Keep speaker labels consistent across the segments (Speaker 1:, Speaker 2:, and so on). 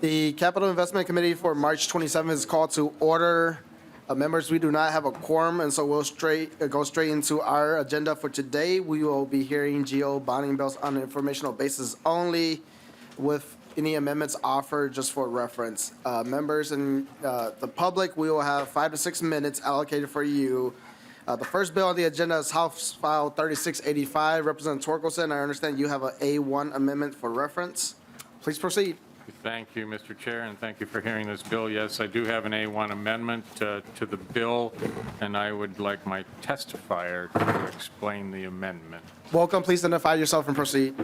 Speaker 1: The Capital Investment Committee for March 27th is called to order. Members, we do not have a quorum, and so we'll go straight into our agenda for today. We will be hearing GO bonding bills on an informational basis only, with any amendments offered just for reference. Members and the public, we will have 5 to 6 minutes allocated for you. The first bill on the agenda is House File 3685. Representative Torkelson, I understand you have an A1 amendment for reference. Please proceed.
Speaker 2: Thank you, Mr. Chair, and thank you for hearing this bill. Yes, I do have an A1 amendment to the bill, and I would like my testifier to explain the amendment.
Speaker 1: Welcome. Please identify yourself and proceed.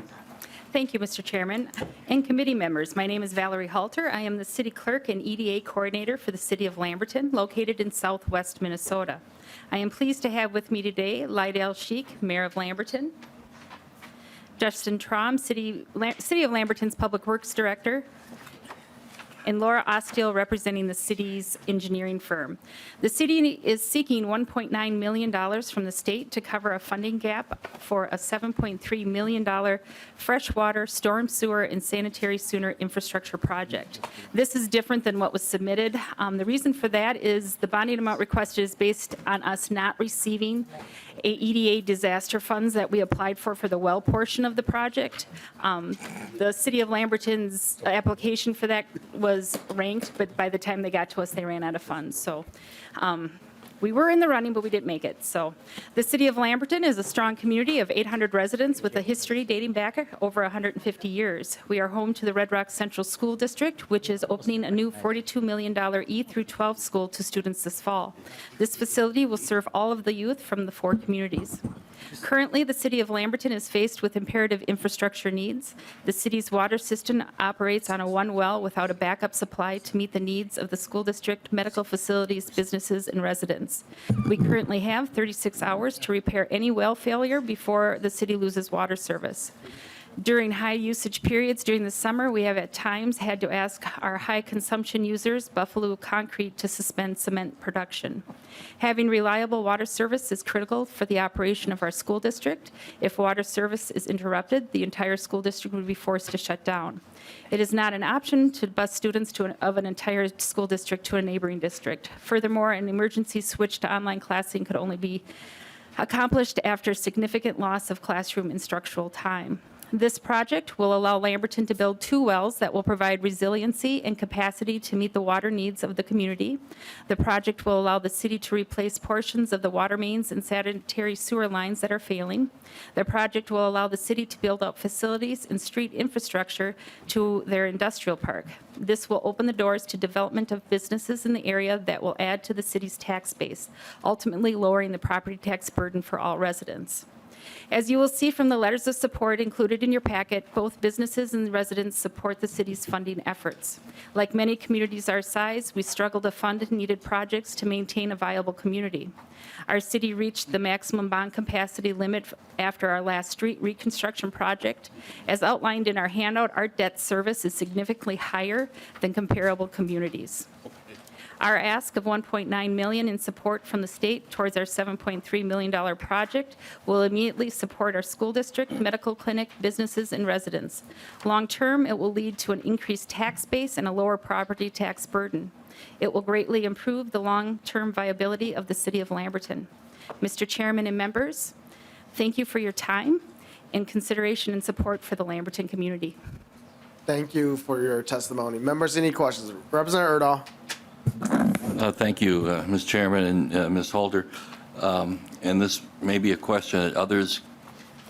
Speaker 3: Thank you, Mr. Chairman. And committee members, my name is Valerie Halter. I am the City Clerk and EDA Coordinator for the City of Lamberton, located in southwest Minnesota. I am pleased to have with me today Lydell Sheik, Mayor of Lamberton, Justin Traum, City of Lamberton's Public Works Director, and Laura Ostiel, representing the city's engineering firm. The city is seeking $1.9 million from the state to cover a funding gap for a $7.3 million freshwater, storm sewer, and sanitary sewer infrastructure project. This is different than what was submitted. The reason for that is the bonding amount requested is based on us not receiving EDA disaster funds that we applied for the well portion of the project. The City of Lamberton's application for that was ranked, but by the time they got to us, they ran out of funds. So we were in the running, but we didn't make it. So the City of Lamberton is a strong community of 800 residents with a history dating back over 150 years. We are home to the Red Rock Central School District, which is opening a new $42 million E through 12 school to students this fall. This facility will serve all of the youth from the 4 communities. Currently, the City of Lamberton is faced with imperative infrastructure needs. The city's water system operates on a one well without a backup supply to meet the needs of the school district, medical facilities, businesses, and residents. We currently have 36 hours to repair any well failure before the city loses water service. During high usage periods during the summer, we have at times had to ask our high consumption users, Buffalo Concrete, to suspend cement production. Having reliable water service is critical for the operation of our school district. If water service is interrupted, the entire school district would be forced to shut down. It is not an option to bus students of an entire school district to a neighboring district. Furthermore, an emergency switch to online classing could only be accomplished after significant loss of classroom instructional time. This project will allow Lamberton to build 2 wells that will provide resiliency and capacity to meet the water needs of the community. The project will allow the city to replace portions of the water mains and sanitary sewer lines that are failing. The project will allow the city to build out facilities and street infrastructure to their industrial park. This will open the doors to development of businesses in the area that will add to the city's tax base, ultimately lowering the property tax burden for all residents. As you will see from the letters of support included in your packet, both businesses and residents support the city's funding efforts. Like many communities our size, we struggle to fund needed projects to maintain a viable community. Our city reached the maximum bond capacity limit after our last street reconstruction project. As outlined in our handout, our debt service is significantly higher than comparable communities. Our ask of $1.9 million in support from the state towards our $7.3 million project will immediately support our school district, medical clinic, businesses, and residents. Long-term, it will lead to an increased tax base and a lower property tax burden. It will greatly improve the long-term viability of the City of Lamberton. Mr. Chairman and members, thank you for your time and consideration and support for the Lamberton community.
Speaker 1: Thank you for your testimony. Members, any questions? Representative Erdahl.
Speaker 4: Thank you, Mr. Chairman and Ms. Halter. And this may be a question that others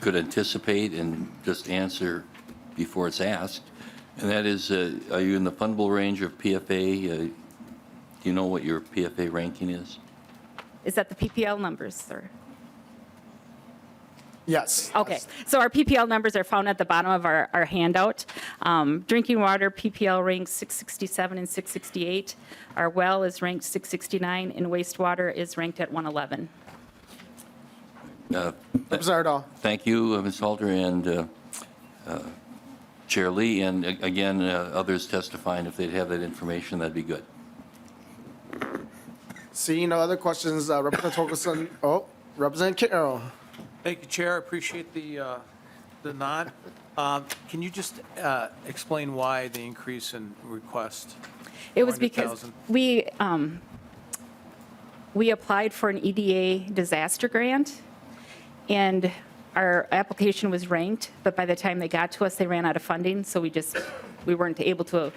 Speaker 4: could anticipate and just answer before it's asked. And that is, are you in the fundable range of PFA? Do you know what your PFA ranking is?
Speaker 3: Is that the PPL numbers, sir?
Speaker 1: Yes.
Speaker 3: Okay, so our PPL numbers are found at the bottom of our handout. Drinking water, PPL ranks 667 and 668. Our well is ranked 669, and wastewater is ranked at 111.
Speaker 1: Representative Erdahl.
Speaker 4: Thank you, Ms. Halter and Chair Lee. And again, others testifying, if they'd have that information, that'd be good.
Speaker 1: Seeing no other questions, Representative Torkelson. Oh, Representative Carroll.
Speaker 5: Thank you, Chair. I appreciate the The nod. Can you just explain why the increase in request?
Speaker 3: It was because
Speaker 5: 400,000?
Speaker 3: we applied for an EDA disaster grant, and our application was ranked, but by the time they got to us, they ran out of funding, so we weren't able to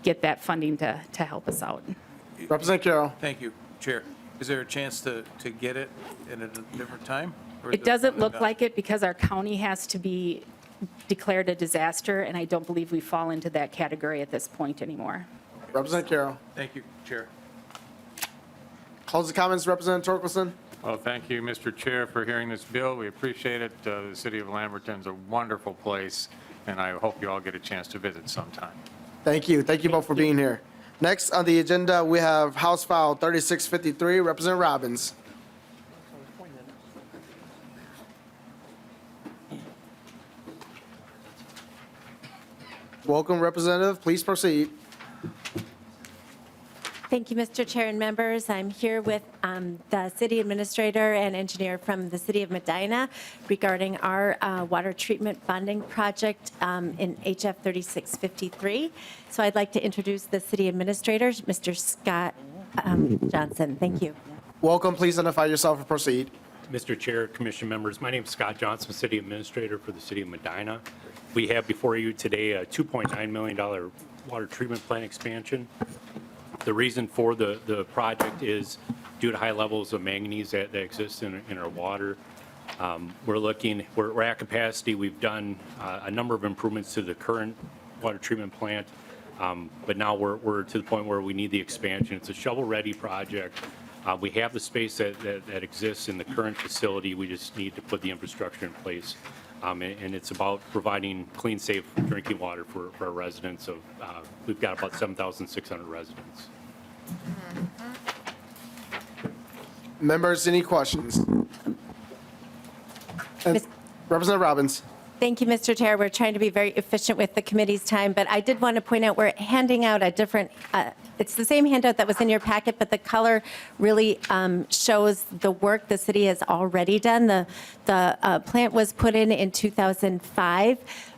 Speaker 3: get that funding to help us out.
Speaker 1: Representative Carroll.
Speaker 5: Thank you, Chair. Is there a chance to get it at a different time? Or is
Speaker 3: It doesn't
Speaker 5: something
Speaker 3: look
Speaker 5: that-
Speaker 3: like it because our county has to be declared a disaster, and I don't believe we fall into that category at this point anymore.
Speaker 1: Representative Carroll.
Speaker 5: Thank you, Chair.
Speaker 1: Close the comments, Representative Torkelson.
Speaker 2: Well, thank you, Mr. Chair, for hearing this bill. We appreciate it. The city of Lamberton's a wonderful place, and I hope you all get a chance to visit sometime.
Speaker 1: Thank you. Thank you both for being here. Next on the agenda, we have House File 3653, Representative Robbins. Welcome, Representative. Please proceed.
Speaker 6: Thank you, Mr. Chair and members. I'm here with the city administrator and engineer from the city of Medina regarding our water treatment bonding project in HF 3653. So I'd like to introduce the city administrator, Mr. Scott Johnson. Thank you.
Speaker 1: Welcome. Please identify yourself and proceed.
Speaker 7: Mr. Chair, Commission members, my name is Scott Johnson, City Administrator for the City of Medina. We have before you today a $2.9 million water treatment plant expansion. The reason for the project is due to high levels of manganese that exist in our water. We're at capacity. We've done a number of improvements to the current water treatment plant, but now we're to the point where we need the expansion. It's a shovel-ready project. We have the space that exists in the current facility. We just need to put the infrastructure in place. And it's about providing clean, safe drinking water for our residents. We've got about 7,600 residents.
Speaker 1: Members, any questions?
Speaker 6: Miss-
Speaker 1: Representative Robbins.
Speaker 6: Thank you, Mr. Chair. We're trying to be very efficient with the committee's time, but I did want to point out we're handing out a different, it's the same handout that was in your packet, but the color really shows the work the city has already done. The plant was put in 2005,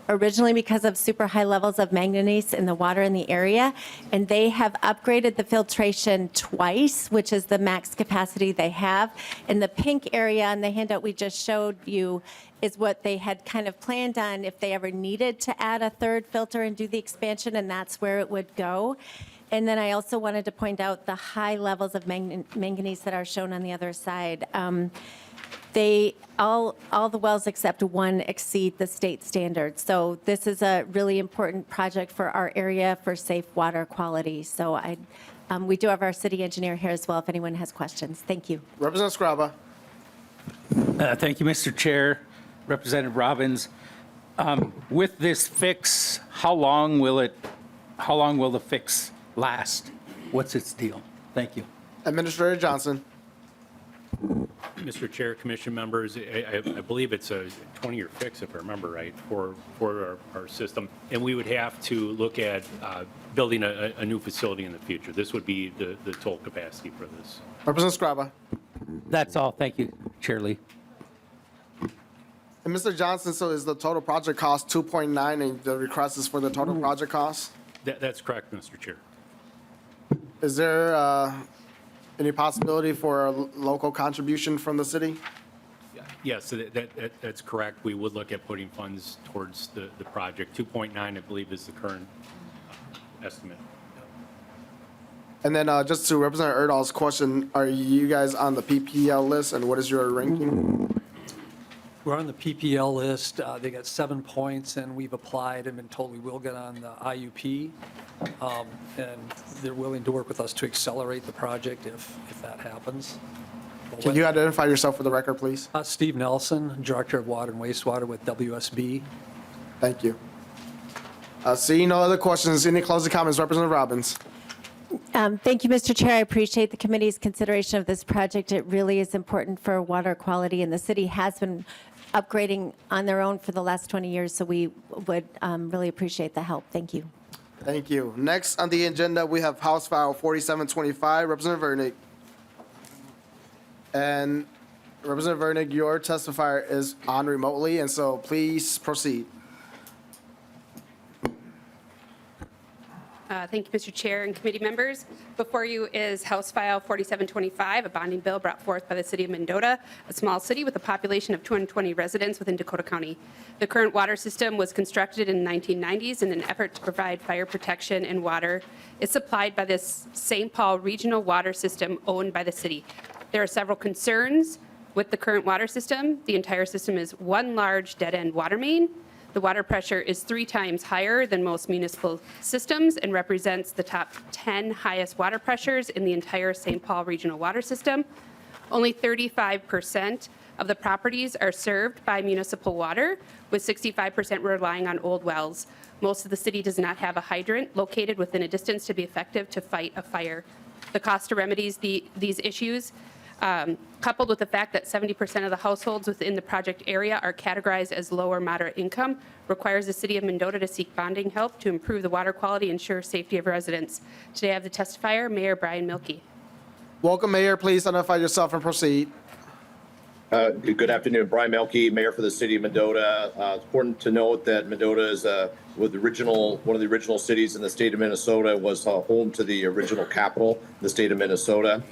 Speaker 6: originally because of super high levels of manganese in the water in the area, and they have upgraded the filtration twice, which is the max capacity they have. In the pink area on the handout we just showed you is what they had kind of planned on if they ever needed to add a third filter and do the expansion, and that's where it would go. And then I also wanted to point out the high levels of manganese that are shown on the other side. All the wells except one exceed the state standards. So this is a really important project for our area for safe water quality. So we do have our city engineer here as well if anyone has questions. Thank you.
Speaker 1: Representative Scraba.
Speaker 8: Thank you, Mr. Chair. Representative Robbins. With this fix, how long will the fix last? What's its deal? Thank you.
Speaker 1: Administrator Johnson.
Speaker 7: Mr. Chair, Commission members, I believe it's a 20-year fix, if I remember right, for our system. And we would have to look at building a new facility in the future. This would be the total capacity for this.
Speaker 1: Representative Scraba.
Speaker 8: That's all. Thank you, Chair Lee.
Speaker 1: And Mr. Johnson, so is the total project cost 2.9 and the request is for the total project cost?
Speaker 7: That's correct, Mr. Chair.
Speaker 1: Is there any possibility for a local contribution from the city?
Speaker 7: Yes, so that's correct. We would look at putting funds towards the project. 2.9, I believe, is the current estimate.
Speaker 1: And then just to Representative Erdahl's question, are you guys on the PPL list and what is your ranking?
Speaker 9: We're on the PPL list. They got 7 points, and we've applied and been told we will get on the IUP. And they're willing to work with us to accelerate the project if that happens.
Speaker 1: Can you identify yourself for the record, please?
Speaker 9: Steve Nelson, Director of Water and Wastewater with WSB.
Speaker 1: Thank you. Seeing no other questions, any closing comments, Representative Robbins?
Speaker 6: Thank you, Mr. Chair. I appreciate the committee's consideration of this project. It really is important for water quality, and the city has been upgrading on their own for the last 20 years, so we would really appreciate the help. Thank you.
Speaker 1: Thank you. Next on the agenda, we have House File 4725, Representative Virnig. And Representative Virnig, your testifier is on remotely, and so please proceed.
Speaker 10: Thank you, Mr. Chair and committee members. Before you is House File 4725, a bonding bill brought forth by the city of Mendota, a small city with a population of 220 residents within Dakota County. The current water system was constructed in the 1990s in an effort to provide fire protection and water. It's supplied by this St. Paul regional water system owned by the city. There are several concerns with the current water system. The entire system is one large dead-end water main. The water pressure is 3 times higher than most municipal systems and represents the top 10 highest water pressures in the entire St. Paul regional water system. Only 35% of the properties are served by municipal water, with 65% relying on old wells. Most of the city does not have a hydrant located within a distance to be effective to fight a fire. The cost to remedies these issues, coupled with the fact that 70% of the households within the project area are categorized as low or moderate income, requires the city of Mendota to seek bonding help to improve the water quality and ensure safety of residents. Today I have the testifier, Mayor Brian Milkey.
Speaker 1: Welcome, Mayor. Please identify yourself and proceed.
Speaker 11: Good afternoon, Brian Melke, Mayor for the City of Mendota. It's important to note that Mendota is one of the original cities in the state of Minnesota, was home to the original capital, the state of Minnesota.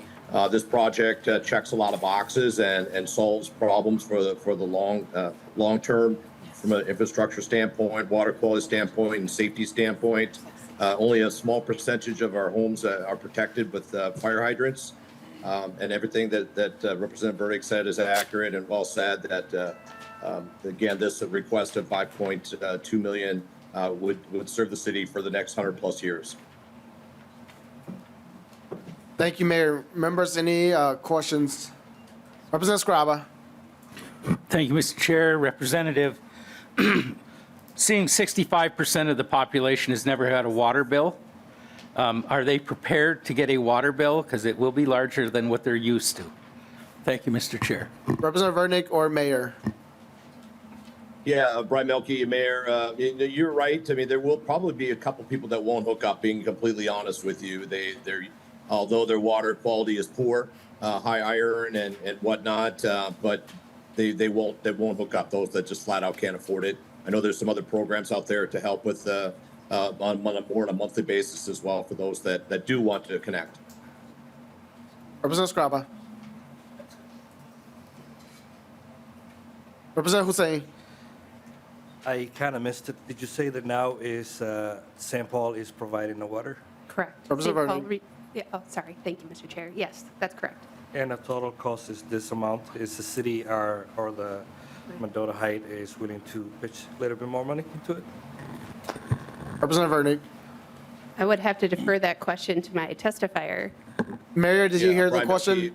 Speaker 11: This project checks a lot of boxes and solves problems for the long term from an infrastructure standpoint, water quality standpoint, and safety standpoint. Only a small percentage of our homes are protected with fire hydrants. And everything that Representative Virnig said is accurate and well said. That again, this request of $5.2 million would serve the city for the next 100+ years.
Speaker 1: Thank you, Mayor. Members, any questions? Representative Scriba.
Speaker 8: Thank you, Mr. Chair. Representative, seeing 65% of the population has never had a water bill, are they prepared to get a water bill? Because it will be larger than what they're used to. Thank you, Mr. Chair.
Speaker 1: Representative Virnig or Mayor?
Speaker 11: Yeah, Brian Melke, Mayor, you're right. I mean, there will probably be a couple people that won't hook up, being completely honest with you. Although their water quality is poor, high iron and whatnot, but they won't hook up, those that just flat out can't afford it. I know there's some other programs out there to help with on a monthly basis as well for those that do want to connect.
Speaker 1: Representative Scriba. Representative Hussein.
Speaker 12: I kind of missed it. Did you say that now is St. Paul is providing the water?
Speaker 10: Correct.
Speaker 1: Representative
Speaker 10: St. Paul
Speaker 1: Virnig.
Speaker 10: Yeah, oh, sorry. Thank you, Mr. Chair. Yes, that's correct.
Speaker 12: And the total cost is this amount? Is the city or the Mendota Height is willing to pitch a little bit more money into it?
Speaker 1: Representative Virnig.
Speaker 10: I would have to defer that question to my testifier.
Speaker 1: Mayor, did you hear the
Speaker 11: Brian
Speaker 1: question?
Speaker 11: Melke,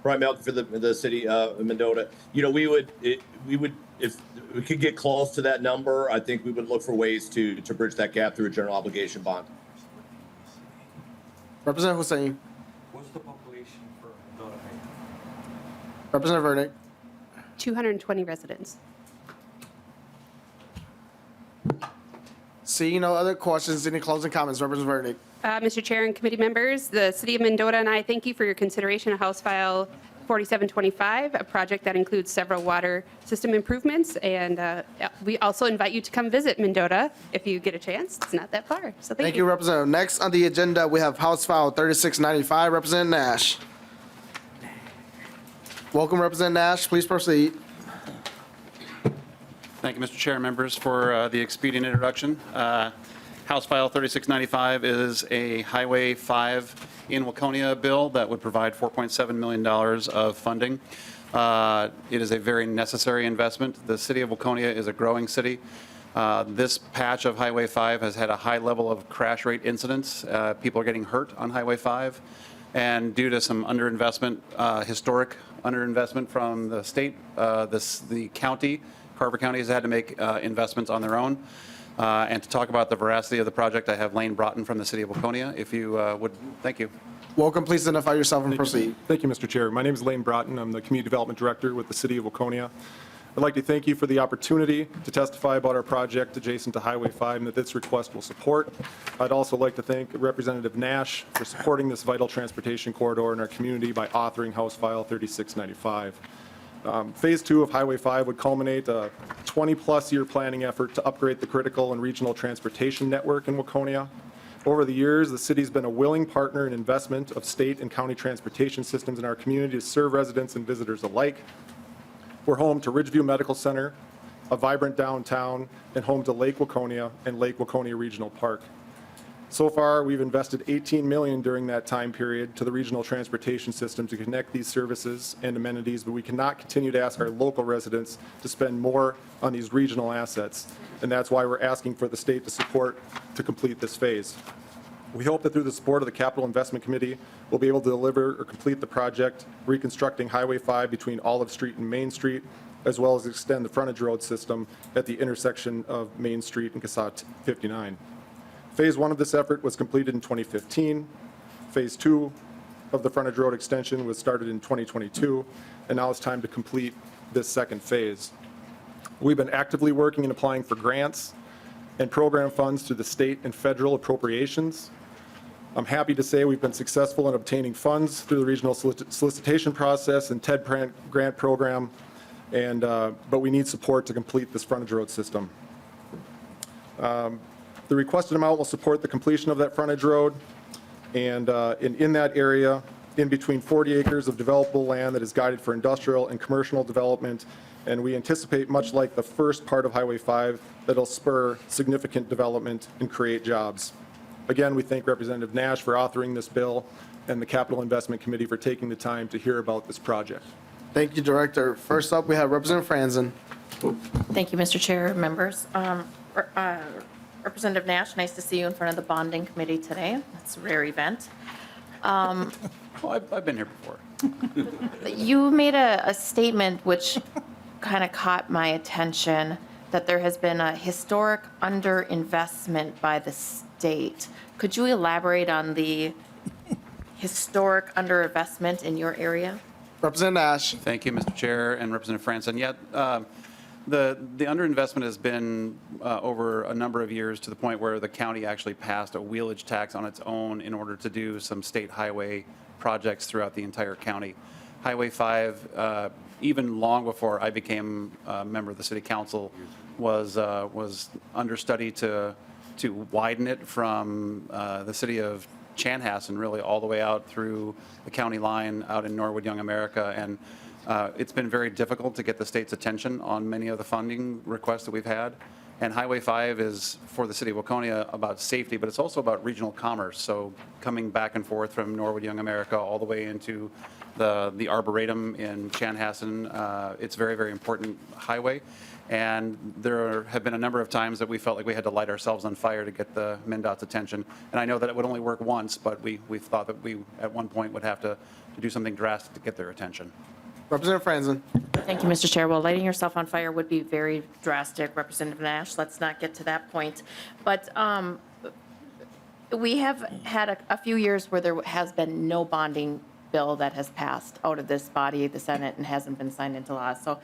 Speaker 11: Brian Melke for the city of Mendota. You know, we would if we could get close to that number, I think we would look for ways to bridge that gap through a general obligation bond.
Speaker 1: Representative Hussein.
Speaker 12: What's the population for Mendota Height?
Speaker 1: Representative Virnig.
Speaker 10: 220 residents.
Speaker 1: Seeing no other questions, any closing comments? Representative Virnig.
Speaker 10: Mr. Chair and committee members, the City of Mendota and I thank you for your consideration of House File 4725, a project that includes several water system improvements. And we also invite you to come visit Mendota if you get a chance. It's not that far. So
Speaker 1: Thank you, Representative. Next on the agenda, we have House File 3695, Representative Nash. Welcome, Representative Nash. Please proceed.
Speaker 13: Thank you, Mr. Chair, members, for the expedient introduction. House File 3695 is a Highway 5 in Waconia bill that would provide $4.7 million of funding. It is a very necessary investment. The city of Waconia is a growing city. This patch of Highway 5 has had a high level of crash rate incidents. People are getting hurt on Highway 5. And due to some underinvestment, historic underinvestment from the state, the county, Carver County has had to make investments on their own. And to talk about the veracity of the project, I have Lane Broughton from the city of Waconia. If you would, thank you.
Speaker 1: Welcome. Please identify yourself and proceed.
Speaker 14: Thank you, Mr. Chair. My name is Lane Broughton. I'm the Community Development Director with the City of Waconia. I'd like to thank you for the opportunity to testify about our project adjacent to Highway 5 and that this request will support. I'd also like to thank Representative Nash for supporting this vital transportation corridor in our community by authoring House File 3695. Phase 2 of Highway 5 would culminate a 20-plus year planning effort to upgrade the critical and regional transportation network in Waconia. Over the years, the city's been a willing partner in investment of state and county transportation systems in our community to serve residents and visitors alike. We're home to Ridgeview Medical Center, a vibrant downtown, and home to Lake Waconia and Lake Waconia Regional Park. So far, we've invested $18 million during that time period to the regional transportation system to connect these services and amenities, but we cannot continue to ask our local residents to spend more on these regional assets, and that's why we're asking for the state to support to complete this phase. We hope that through the support of the Capital Investment Committee, we'll be able to deliver or complete the project reconstructing Highway 5 between Olive Street and Main Street, as well as extend the frontage road system at the intersection of Main Street and Casat 59. Phase 1 of this effort was completed in 2015. Phase 2 of the frontage road extension was started in 2022, and now it's time to complete this second phase. We've been actively working and applying for grants and program funds through the state and federal appropriations. I'm happy to say we've been successful in obtaining funds through the regional solicitation process and TED grant program, but we need support to complete this frontage road system. The requested amount will support the completion of that frontage road, and in that area, in between 40 acres of developable land that is guided for industrial and commercial development, and we anticipate, much like the first part of Highway 5, that it'll spur significant development and create jobs. Again, we thank Representative Nash for authoring this bill and the Capital Investment Committee for taking the time to hear about this project.
Speaker 1: Thank you, Director. First up, we have Representative Franson.
Speaker 15: Thank you, Mr. Chair, members. Representative Nash, nice to see you in front of the bonding committee today. That's a rare event.
Speaker 13: Well, I've been here before.
Speaker 15: You made a statement which kind of caught my attention, that there has been a historic underinvestment by the state. Could you elaborate on the historic underinvestment in your area?
Speaker 1: Representative Nash.
Speaker 13: Thank you, Mr. Chair and Representative Franson. The underinvestment has been over a number of years, to the point where the county actually passed a wheelage tax on its own in order to do some state highway projects throughout the entire county. Highway 5, even long before I became a member of the city council, was understudy to widen it from the city of Chanhassen really all the way out through the county line out in Norwood, Young America. And it's been very difficult to get the state's attention on many of the funding requests that we've had. And Highway 5 is, for the city of Waconia, about safety, but it's also about regional commerce. So coming back and forth from Norwood, Young America, all the way into the Arboretum in Chanhassen, it's very, very important highway. And there have been a number of times that we felt like we had to light ourselves on fire to get the MnDOT's attention. And I know that it would only work once, but we thought that we, at one point, would have to do something drastic to get their attention.
Speaker 1: Representative Franson.
Speaker 15: Thank you, Mr. Chair. Well, lighting yourself on fire would be very drastic, Representative Nash. Let's not get to that point. But we have had a few years where there has been no bonding bill that has passed out of this body, the Senate, and hasn't been signed into law. So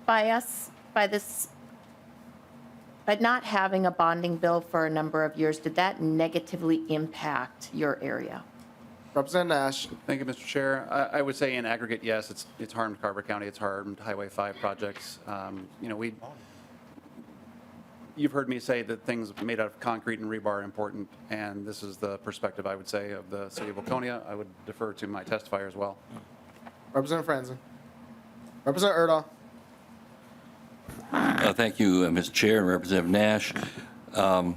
Speaker 15: by not having a bonding bill for a number of years, did that negatively impact your area?
Speaker 1: Representative Nash.
Speaker 13: Thank you, Mr. Chair. I would say in aggregate, yes, it's harmed Carver County, it's harmed Highway 5 projects. You've heard me say that things made out of concrete and rebar are important, and this is the perspective, I would say, of the city of Waconia. I would defer to my testifier as well.
Speaker 1: Representative Franson. Representative Erdahl.
Speaker 4: Thank you, Mr. Chair and Representative Nash. I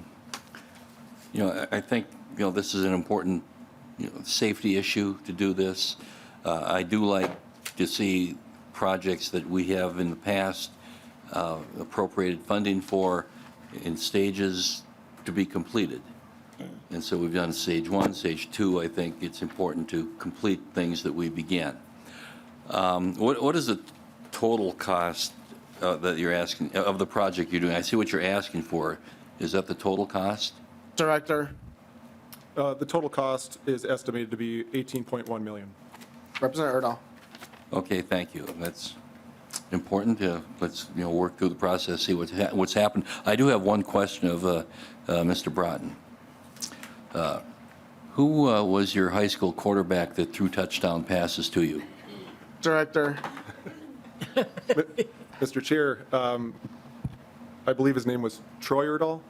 Speaker 4: think, this is an important, safety issue to do this. I do like to see projects that we have in the past appropriated funding for in stages to be completed. And so we've done stage 1, stage 2. I think it's important to complete things that we began. What is the total cost that you're asking of the project you're doing? I see what you're asking for. Is that the total cost?
Speaker 1: Director.
Speaker 14: The total cost is estimated to be $18.1 million.
Speaker 1: Representative Erdahl.
Speaker 4: Okay, thank you. That's important. Let's work through the process, see what's happened. I do have one question of Mr. Broughton. Who was your high school quarterback that threw touchdown passes to you?
Speaker 1: Director.
Speaker 14: Mr. Chair, I believe his name was Troy Erdahl.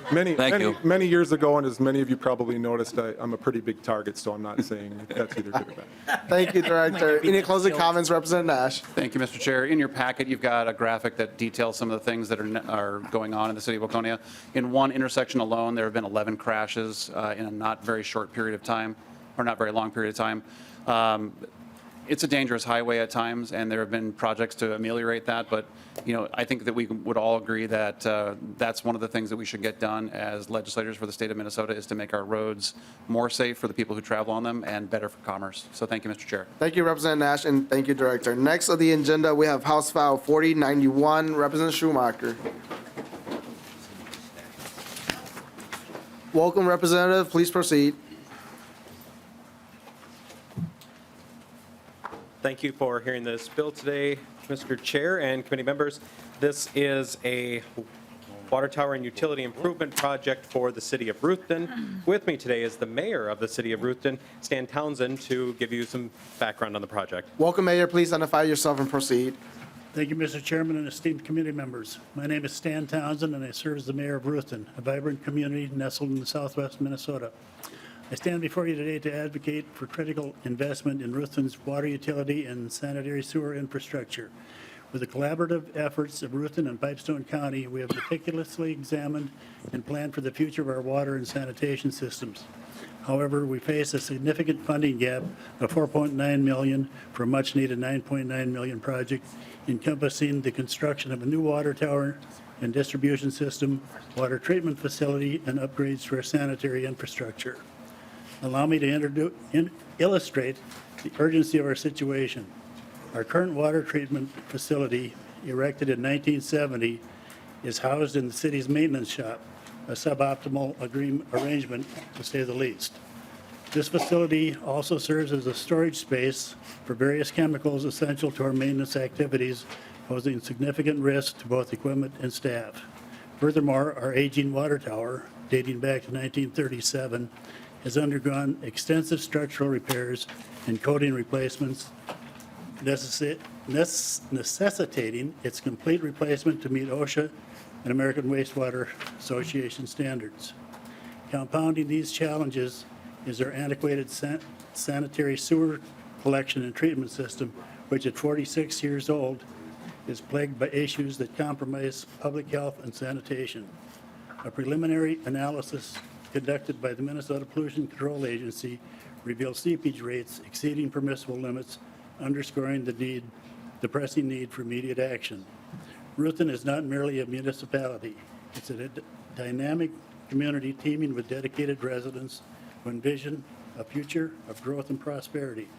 Speaker 4: Thank you.
Speaker 14: Many years ago, and as many of you probably noticed, I'm a pretty big target, so I'm not saying that's either good or bad.
Speaker 1: Thank you, Director. Any closing comments, Representative Nash?
Speaker 13: Thank you, Mr. Chair. In your packet, you've got a graphic that details some of the things that are going on in the city of Waconia. In one intersection alone, there have been 11 crashes in a not very short period of time, or not very long period of time. It's a dangerous highway at times, and there have been projects to ameliorate that, but, I think that we would all agree that that's one of the things that we should get done as legislators for the state of Minnesota, is to make our roads more safe for the people who travel on them and better for commerce. So thank you, Mr. Chair.
Speaker 1: Thank you, Representative Nash, and thank you, Director. Next on the agenda, we have House File 4091, Representative Schomacker. Welcome, Representative. Please proceed.
Speaker 16: Thank you for hearing this bill today, Mr. Chair and committee members. This is a water tower and utility improvement project for the city of Ruthton. With me today is the mayor of the city of Ruthton, Stan Townsend, to give you some background on the project.
Speaker 1: Welcome, Mayor. Please identify yourself and proceed.
Speaker 17: Thank you, Mr. Chairman and esteemed committee members. My name is Stan Townsend, and I serve as the mayor of Ruthton, a vibrant community nestled in southwest Minnesota. I stand before you today to advocate for critical investment in Ruthton's water utility and sanitary sewer infrastructure. With the collaborative efforts of Ruthton and Pipestone County, we have meticulously examined and planned for the future of our water and sanitation systems. However, we face a significant funding gap of $4.9 million for a much-needed $9.9 million project encompassing the construction of a new water tower and distribution system, water treatment facility, and upgrades to our sanitary infrastructure. Allow me to illustrate the urgency of our situation. Our current water treatment facility, erected in 1970, is housed in the city's maintenance shop, a suboptimal arrangement, to say the least. This facility also serves as a storage space for various chemicals essential to our maintenance activities, posing significant risk to both equipment and staff. Furthermore, our aging water tower, dating back to 1937, has undergone extensive structural repairs and coating replacements, necessitating its complete replacement to meet OSHA and American Wastewater Association standards. Compounding these challenges is our antiquated sanitary sewer collection and treatment system, which at 46 years old is plagued by issues that compromise public health and sanitation. A preliminary analysis conducted by the Minnesota Pollution Control Agency revealed seepage rates exceeding permissible limits, underscoring the pressing need for immediate action. Ruthton is not merely a municipality. It's a dynamic community teeming with dedicated residents who envision a future of growth and prosperity.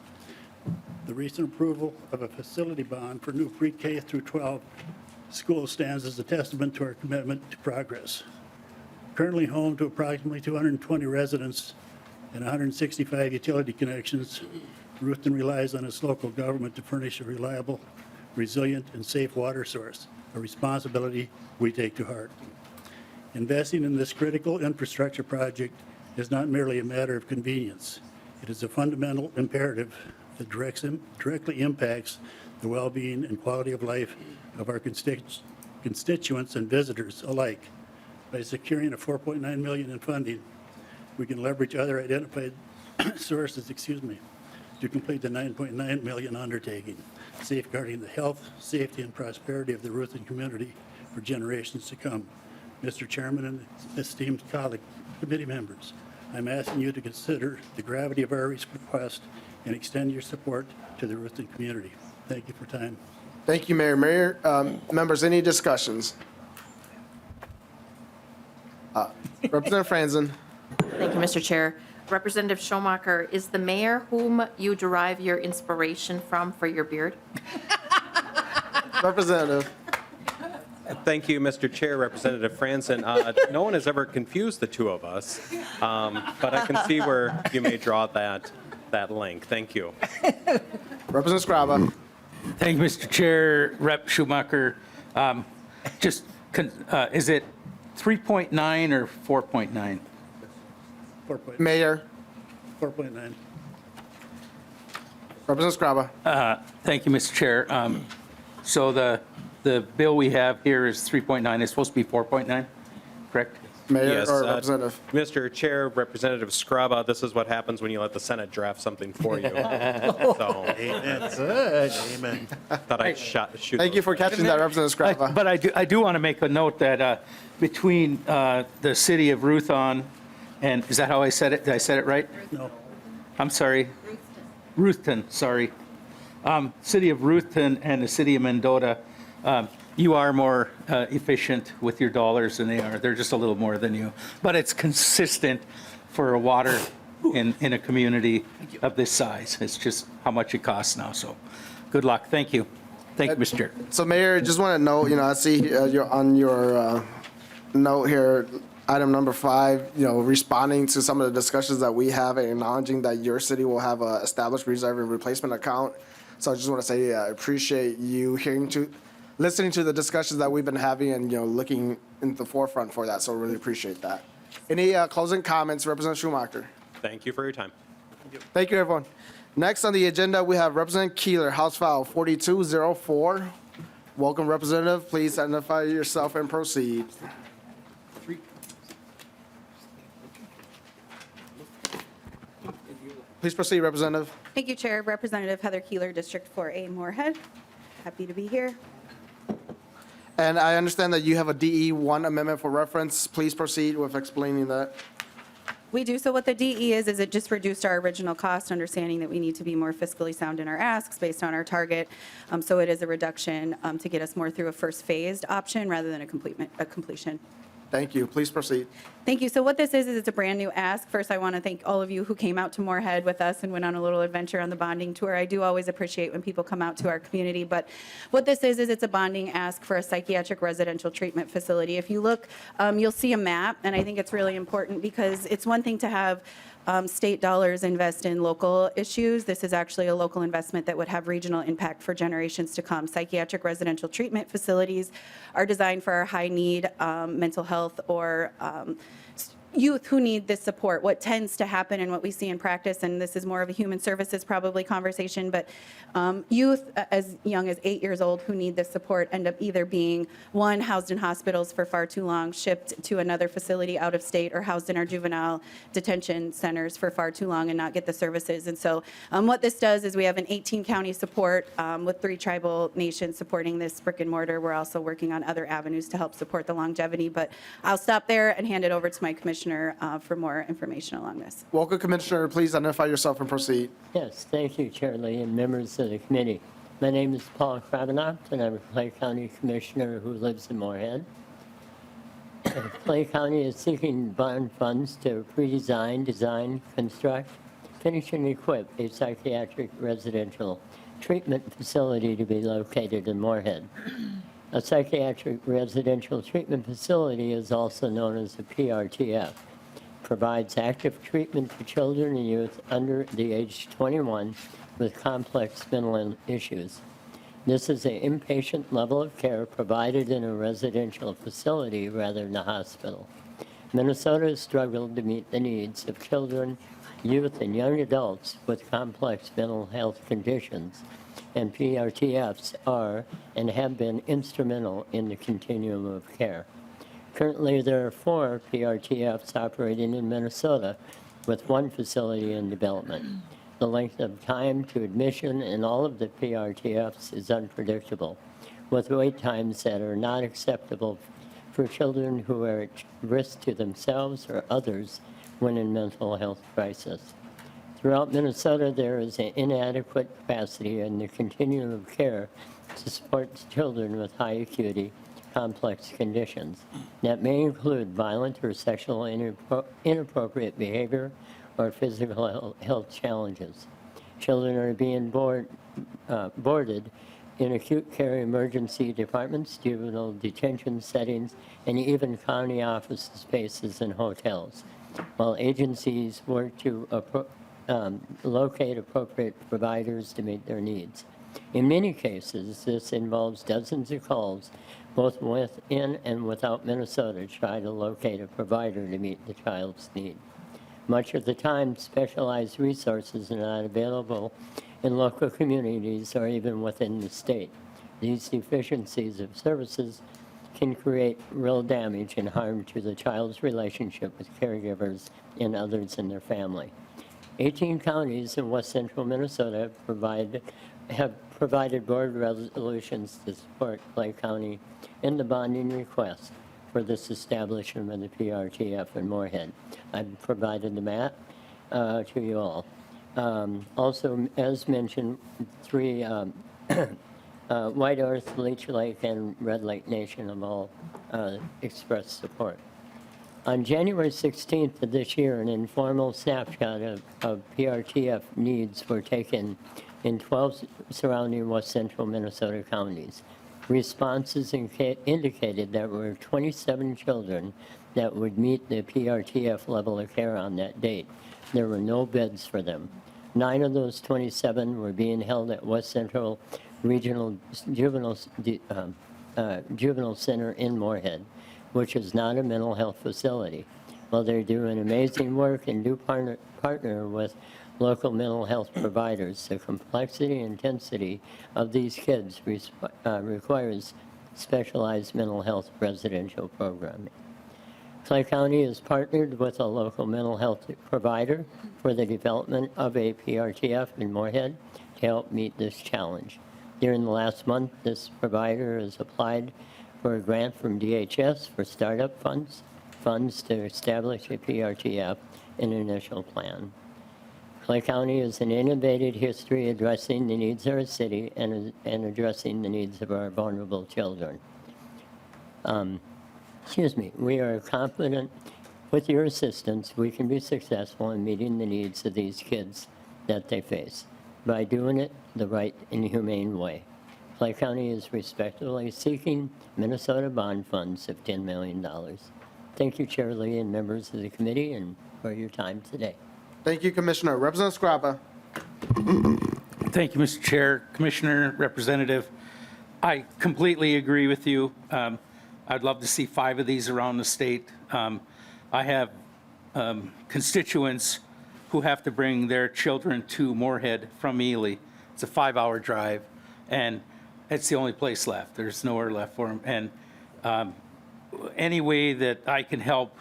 Speaker 17: The recent approval of a facility bond for new pre-K through 12 schools stands as a testament to our commitment to progress. Currently home to approximately 220 residents and 165 utility connections, Ruthton relies on its local government to furnish a reliable, resilient, and safe water source, a responsibility we take to heart. Investing in this critical infrastructure project is not merely a matter of convenience. It is a fundamental imperative that directly impacts the well-being and quality of life of our constituents and visitors alike. By securing a $4.9 million in funding, we can leverage other identified sources, to complete the $9.9 million undertaking, safeguarding the health, safety, and prosperity of the Ruthton community for generations to come. Mr. Chairman and esteemed colleague committee members, I'm asking you to consider the gravity of our request and extend your support to the Ruthton community. Thank you for time.
Speaker 1: Thank you, Mayor. Mayor, members, any discussions? Representative Franson.
Speaker 15: Thank you, Mr. Chair. Representative Schomacker, is the mayor whom you derive your inspiration from for your beard?
Speaker 1: Representative.
Speaker 16: Thank you, Mr. Chair, Representative Franson. No one has ever confused the two of us, but I can see where you may draw that link. Thank you.
Speaker 1: Representative Scraba.
Speaker 8: Thank you, Mr. Chair. Rep. Schumacher. Is it 3.9 or 4.9?
Speaker 1: 4.9. Mayor.
Speaker 17: 4.9.
Speaker 1: Representative Scraba.
Speaker 8: Thank you, Mr. Chair. So the bill we have here is 3.9, it's supposed to be 4.9, correct?
Speaker 1: Mayor
Speaker 16: Yes,
Speaker 1: or Representative?
Speaker 16: Mr. Chair, Representative Scraba, this is what happens when you let the Senate draft something for you. So
Speaker 17: Amen. Good, amen.
Speaker 16: thought I'd shoot.
Speaker 1: Thank you for catching that, Representative Scraba.
Speaker 8: But I do want to make a note that between the city of Ruthton and, is that how I said it? Did I say it right?
Speaker 17: No.
Speaker 8: I'm sorry. Ruthton, sorry. City of Ruthton and the city of Mendota, you are more efficient with your dollars than they are. They're just a little more than you. But it's consistent for a water in a community of this size. It's just how much it costs now. So good luck. Thank you. Thank you, Mr. Chair.
Speaker 1: So Mayor, just want to note, I see you're on your note here, item number 5, responding to some of the discussions that we have and acknowledging that your city will have a established reserve and replacement account. So I just want to say I appreciate you listening to the discussions that we've been having and, looking in the forefront for that. So really appreciate that. Any closing comments, Representative Schomacker?
Speaker 16: Thank you for your time.
Speaker 1: Thank you, everyone. Next on the agenda, we have Representative Keeler, House File 4204. Welcome, Representative. Please identify yourself and proceed. Please proceed, Representative.
Speaker 18: Thank you, Chair. Representative Heather Keeler, District 4A, Moorhead. Happy to be here.
Speaker 1: And I understand that you have a DE1 amendment for reference. Please proceed with explaining that.
Speaker 18: We do. So what the DE is it just reduced our original cost, understanding that we need to be more fiscally sound in our asks based on our target. So it is a reduction to get us more through a first phased option rather than a completion.
Speaker 1: Thank you. Please proceed.
Speaker 18: Thank you. So what this is it's a brand-new ask. First, I want to thank all of you who came out to Moorhead with us and went on a little adventure on the bonding tour. I do always appreciate when people come out to our community. But what this is it's a bonding ask for a psychiatric residential treatment facility. If you look, you'll see a map, and I think it's really important because it's one thing to have state dollars invest in local issues. This is actually a local investment that would have regional impact for generations to come. Psychiatric residential treatment facilities are designed for our high-need mental health or youth who need this support. What tends to happen and what we see in practice, and this is more of a human services probably conversation, but youth as young as 8 years old who need this support end up either being, one, housed in hospitals for far too long, shipped to another facility out of state, or housed in our juvenile detention centers for far too long and not get the services. And so what this does is we have an 18-county support with 3 tribal nations supporting this brick and mortar. We're also working on other avenues to help support the longevity, but I'll stop there and hand it over to my commissioner for more information along this.
Speaker 1: Welcome, Commissioner. Please identify yourself and proceed.
Speaker 19: Yes, thank you, Chair Lee, and members of the committee. My name is Paul Kravinoff, and I'm a Clay County Commissioner who lives in Moorhead. Clay County is seeking bond funds to pre-design, design, construct, finish, and equip a psychiatric residential treatment facility to be located in Moorhead. A psychiatric residential treatment facility is also known as a PRTF. Provides active treatment for children and youth under the age 21 with complex mental issues. This is an inpatient level of care provided in a residential facility rather than a hospital. Minnesota has struggled to meet the needs of children, youth, and young adults with complex mental health conditions, and PRTFs are and have been instrumental in the continuum of care. Currently, there are 4 PRTFs operating in Minnesota, with 1 facility in development. The length of time to admission in all of the PRTFs is unpredictable, with wait times that are not acceptable for children who are at risk to themselves or others when in mental health crisis. Throughout Minnesota, there is an inadequate capacity in the continuum of care to support children with high acuity, complex conditions that may include violent or sexual inappropriate behavior or physical health challenges. Children are being boarded in acute care emergency departments, juvenile detention settings, and even county office spaces and hotels, while agencies work to locate appropriate providers to meet their needs. In many cases, this involves dozens of calls, both within and without Minnesota, to try to locate a provider to meet the child's need. Much of the time, specialized resources are not available in local communities or even within the state. These deficiencies of services can create real damage and harm to the child's relationship with caregivers and others in their family. 18 counties in west central Minnesota have provided board resolutions to support Clay County in the bonding request for this establishment of the PRTF in Moorhead. I've provided the map to you all. Also, as mentioned, 3 White Earth, Leech Lake, and Red Lake Nation have all expressed support. On January 16th of this year, an informal snapshot of PRTF needs were taken in 12 surrounding west central Minnesota counties. Responses indicated there were 27 children that would meet the PRTF level of care on that date. There were no beds for them. 9 of those 27 were being held at West Central Regional Juvenile Center in Moorhead, which is not a mental health facility. While they're doing amazing work and do partner with local mental health providers, the complexity and intensity of these kids requires specialized mental health residential programming. Clay County has partnered with a local mental health provider for the development of a PRTF in Moorhead to help meet this challenge. During the last month, this provider has applied for a grant from DHS for startup funds to establish a PRTF and initial plan. Clay County has an innovative history addressing the needs of our city and addressing the needs of our vulnerable children. We are confident with your assistance we can be successful in meeting the needs of these kids that they face by doing it the right and humane way. Clay County is respectfully seeking Minnesota bond funds of $10 million. Thank you, Chair Lee and members of the committee, and for your time today.
Speaker 1: Thank you, Commissioner. Representative Scrappa.
Speaker 8: Thank you, Mr. Chair. Commissioner, Representative, I completely agree with you. I'd love to see 5 of these around the state. I have constituents who have to bring their children to Moorhead from Ely. It's a 5-hour drive, and it's the only place left. There's nowhere left for them. And any way that I can help,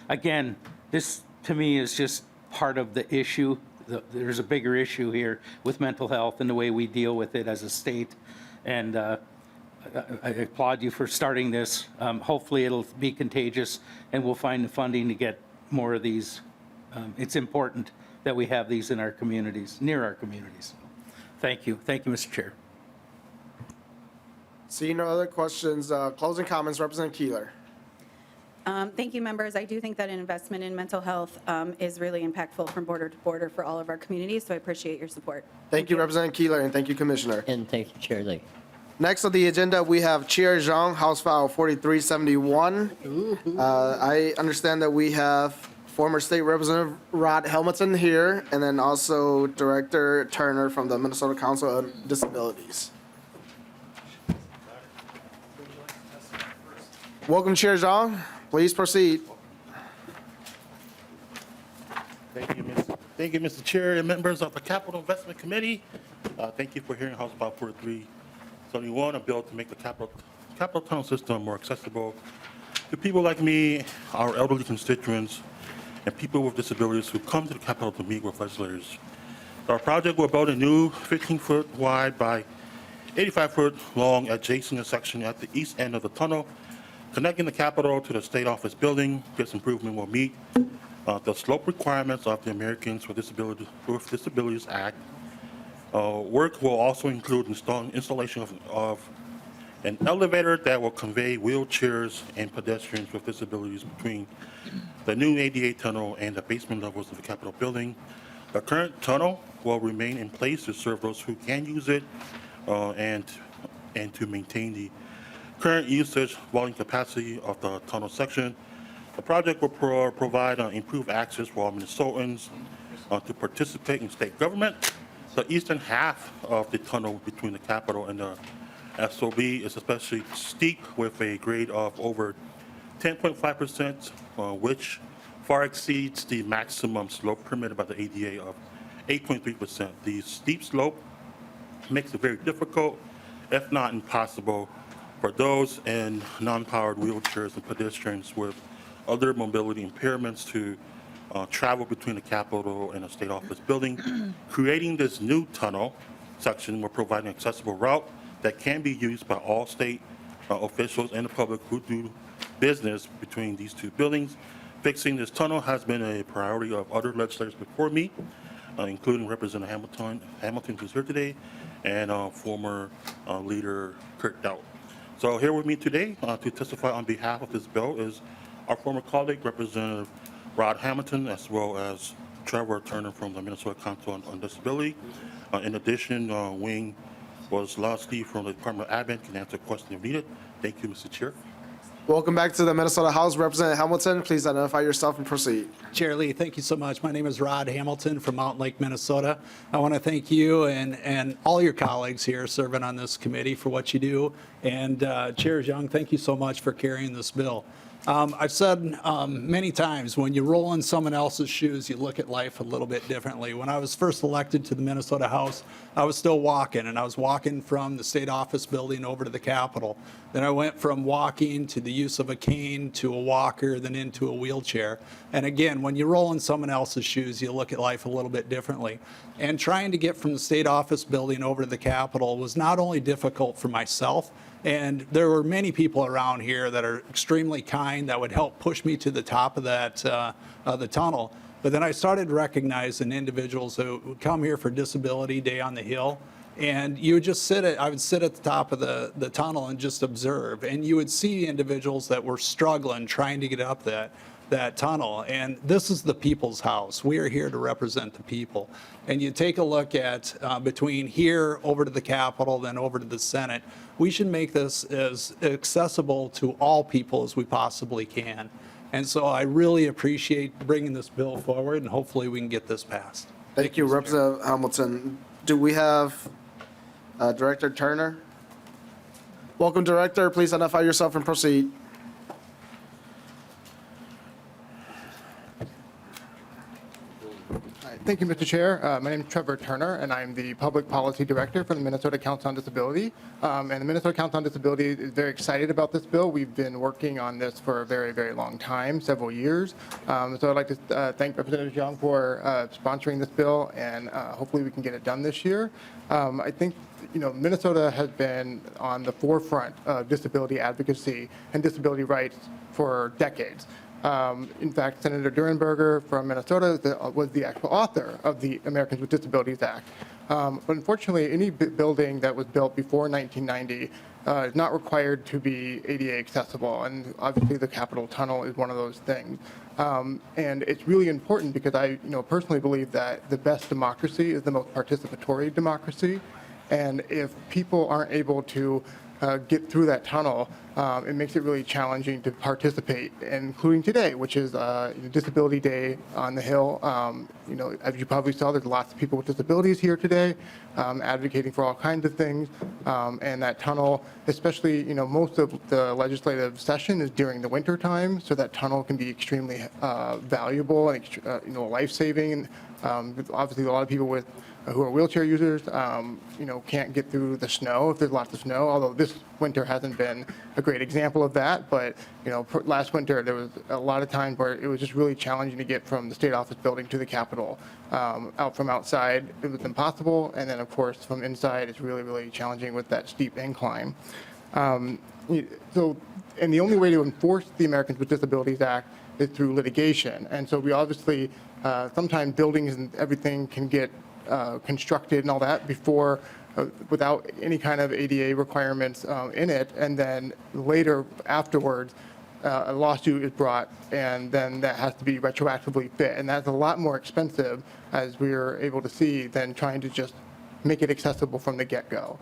Speaker 8: again, this to me is just part of the issue. There's a bigger issue here with mental health and the way we deal with it as a state. And I applaud you for starting this. Hopefully it'll be contagious and we'll find the funding to get more of these. It's important that we have these in our communities, near our communities. Thank you. Thank you, Mr. Chair.
Speaker 1: Seeing no other questions, closing comments, Representative Keeler.
Speaker 18: Thank you, members. I do think that an investment in mental health is really impactful from border to border for all of our communities, so I appreciate your support.
Speaker 1: Thank you, Representative Keeler, and thank you, Commissioner.
Speaker 19: And thank you, Chair Lee.
Speaker 1: Next on the agenda, we have Chair Xiong, House File 4371. I understand that we have former State Representative Rod Helmuton here, and then also Director Turner from the Minnesota Council on Disabilities. Welcome, Chair Xiong. Please proceed.
Speaker 20: Thank you, Mr. Chair and members of the Capital Investment Committee. Thank you for hearing House File 4371, a bill to make the capital tunnel system more accessible to people like me, our elderly constituents, and people with disabilities who come to the Capitol to meet with legislators. Our project will build a new 15-foot wide by 85-foot long adjacent section at the east end of the tunnel, connecting the Capitol to the State Office building. This improvement will meet the slope requirements of the Americans with Disabilities Act. Work will also include installation of an elevator that will convey wheelchairs and pedestrians with disabilities between the new ADA tunnel and the basement levels of the Capitol building. The current tunnel will remain in place to serve those who can use it and to maintain the current usage volume capacity of the tunnel section. The project will provide improved access for all Minnesotans to participate in state government. The eastern half of the tunnel between the Capitol and the SOB is especially steep with a grade of over 10.5%, which far exceeds the maximum slope permitted by the ADA of 8.3%. The steep slope makes it very difficult, if not impossible, for those in non-powered wheelchairs and pedestrians with other mobility impairments to travel between the Capitol and the State Office building. Creating this new tunnel section will provide an accessible route that can be used by all state officials and the public who do business between these two buildings. Fixing this tunnel has been a priority of other legislators before me, including Representative Hamilton, who's here today, and former leader Kurt Dowd. So here with me today to testify on behalf of this bill is our former colleague, Representative Rod Hamilton, as well as Trevor Turner from the Minnesota Council on Disability. In addition, Wayne Kozlowski from the Department of Admin can answer questions if needed. Thank you, Mr. Chair.
Speaker 1: Welcome back to the Minnesota House. Representative Hamilton, please identify yourself and proceed.
Speaker 9: Chair Lee, thank you so much. My name is Rod Hamilton from Mountain Lake, Minnesota. I want to thank you and all your colleagues here serving on this committee for what you do. And Chair Xiong, thank you so much for carrying this bill. I've said many times, when you roll in someone else's shoes, you look at life a little bit differently. When I was first elected to the Minnesota House, I was still walking, and I was walking from the state office building over to the Capitol. Then I went from walking to the use of a cane to a walker, then into a wheelchair. And again, when you roll in someone else's shoes, you look at life a little bit differently. And trying to get from the state office building over to the Capitol was not only difficult for myself, and there were many people around here that are extremely kind that would help push me to the top of that the tunnel. But then I started recognizing individuals who would come here for Disability Day on the Hill, and you would just I would sit at the top of the tunnel and just observe, and you would see individuals that were struggling trying to get up that tunnel. And this is the people's house. We are here to represent the people. And you take a look at between here over to the Capitol, then over to the Senate, we should make this as accessible to all people as we possibly can. And so I really appreciate bringing this bill forward, and hopefully we can get this passed.
Speaker 1: Thank you, Representative Hamilton. Do we have Director Turner? Welcome, Director. Please identify yourself and proceed.
Speaker 21: Thank you, Mr. Chair. My name is Trevor Turner, and I'm the Public Policy Director for the Minnesota Council on Disability. And the Minnesota Council on Disability is very excited about this bill. We've been working on this for a very, very long time, several years. So I'd like to thank Representative Xiong for sponsoring this bill, and hopefully we can get it done this year. I think Minnesota has been on the forefront of disability advocacy and disability rights for decades. In fact, Senator Durenberger from Minnesota was the actual author of the Americans with Disabilities Act. But unfortunately, any building that was built before 1990 is not required to be ADA accessible, and obviously the Capitol Tunnel is one of those things. And it's really important because I personally believe that the best democracy is the most participatory democracy. And if people aren't able to get through that tunnel, it makes it really challenging to participate, including today, which is Disability Day on the Hill. As you probably saw, there's lots of people with disabilities here today, advocating for all kinds of things. And that tunnel, especially, most of the legislative session is during the winter time, so that tunnel can be extremely valuable and life-saving. Obviously, a lot of people who are wheelchair users, can't get through the snow if there's lots of snow, although this winter hasn't been a great example of that. But, last winter, there was a lot of times where it was just really challenging to get from the state office building to the Capitol. Out from outside, it was impossible. And then, of course, from inside, it's really, really challenging with that steep incline. And the only way to enforce the Americans with Disabilities Act is through litigation. And so we obviously, sometimes buildings and everything can get constructed and all that before, without any kind of ADA requirements in it, and then later afterwards, a lawsuit is brought, and then that has to be retroactively fit, and that's a lot more expensive, as we were able to see, than trying to just make it accessible from the get-go.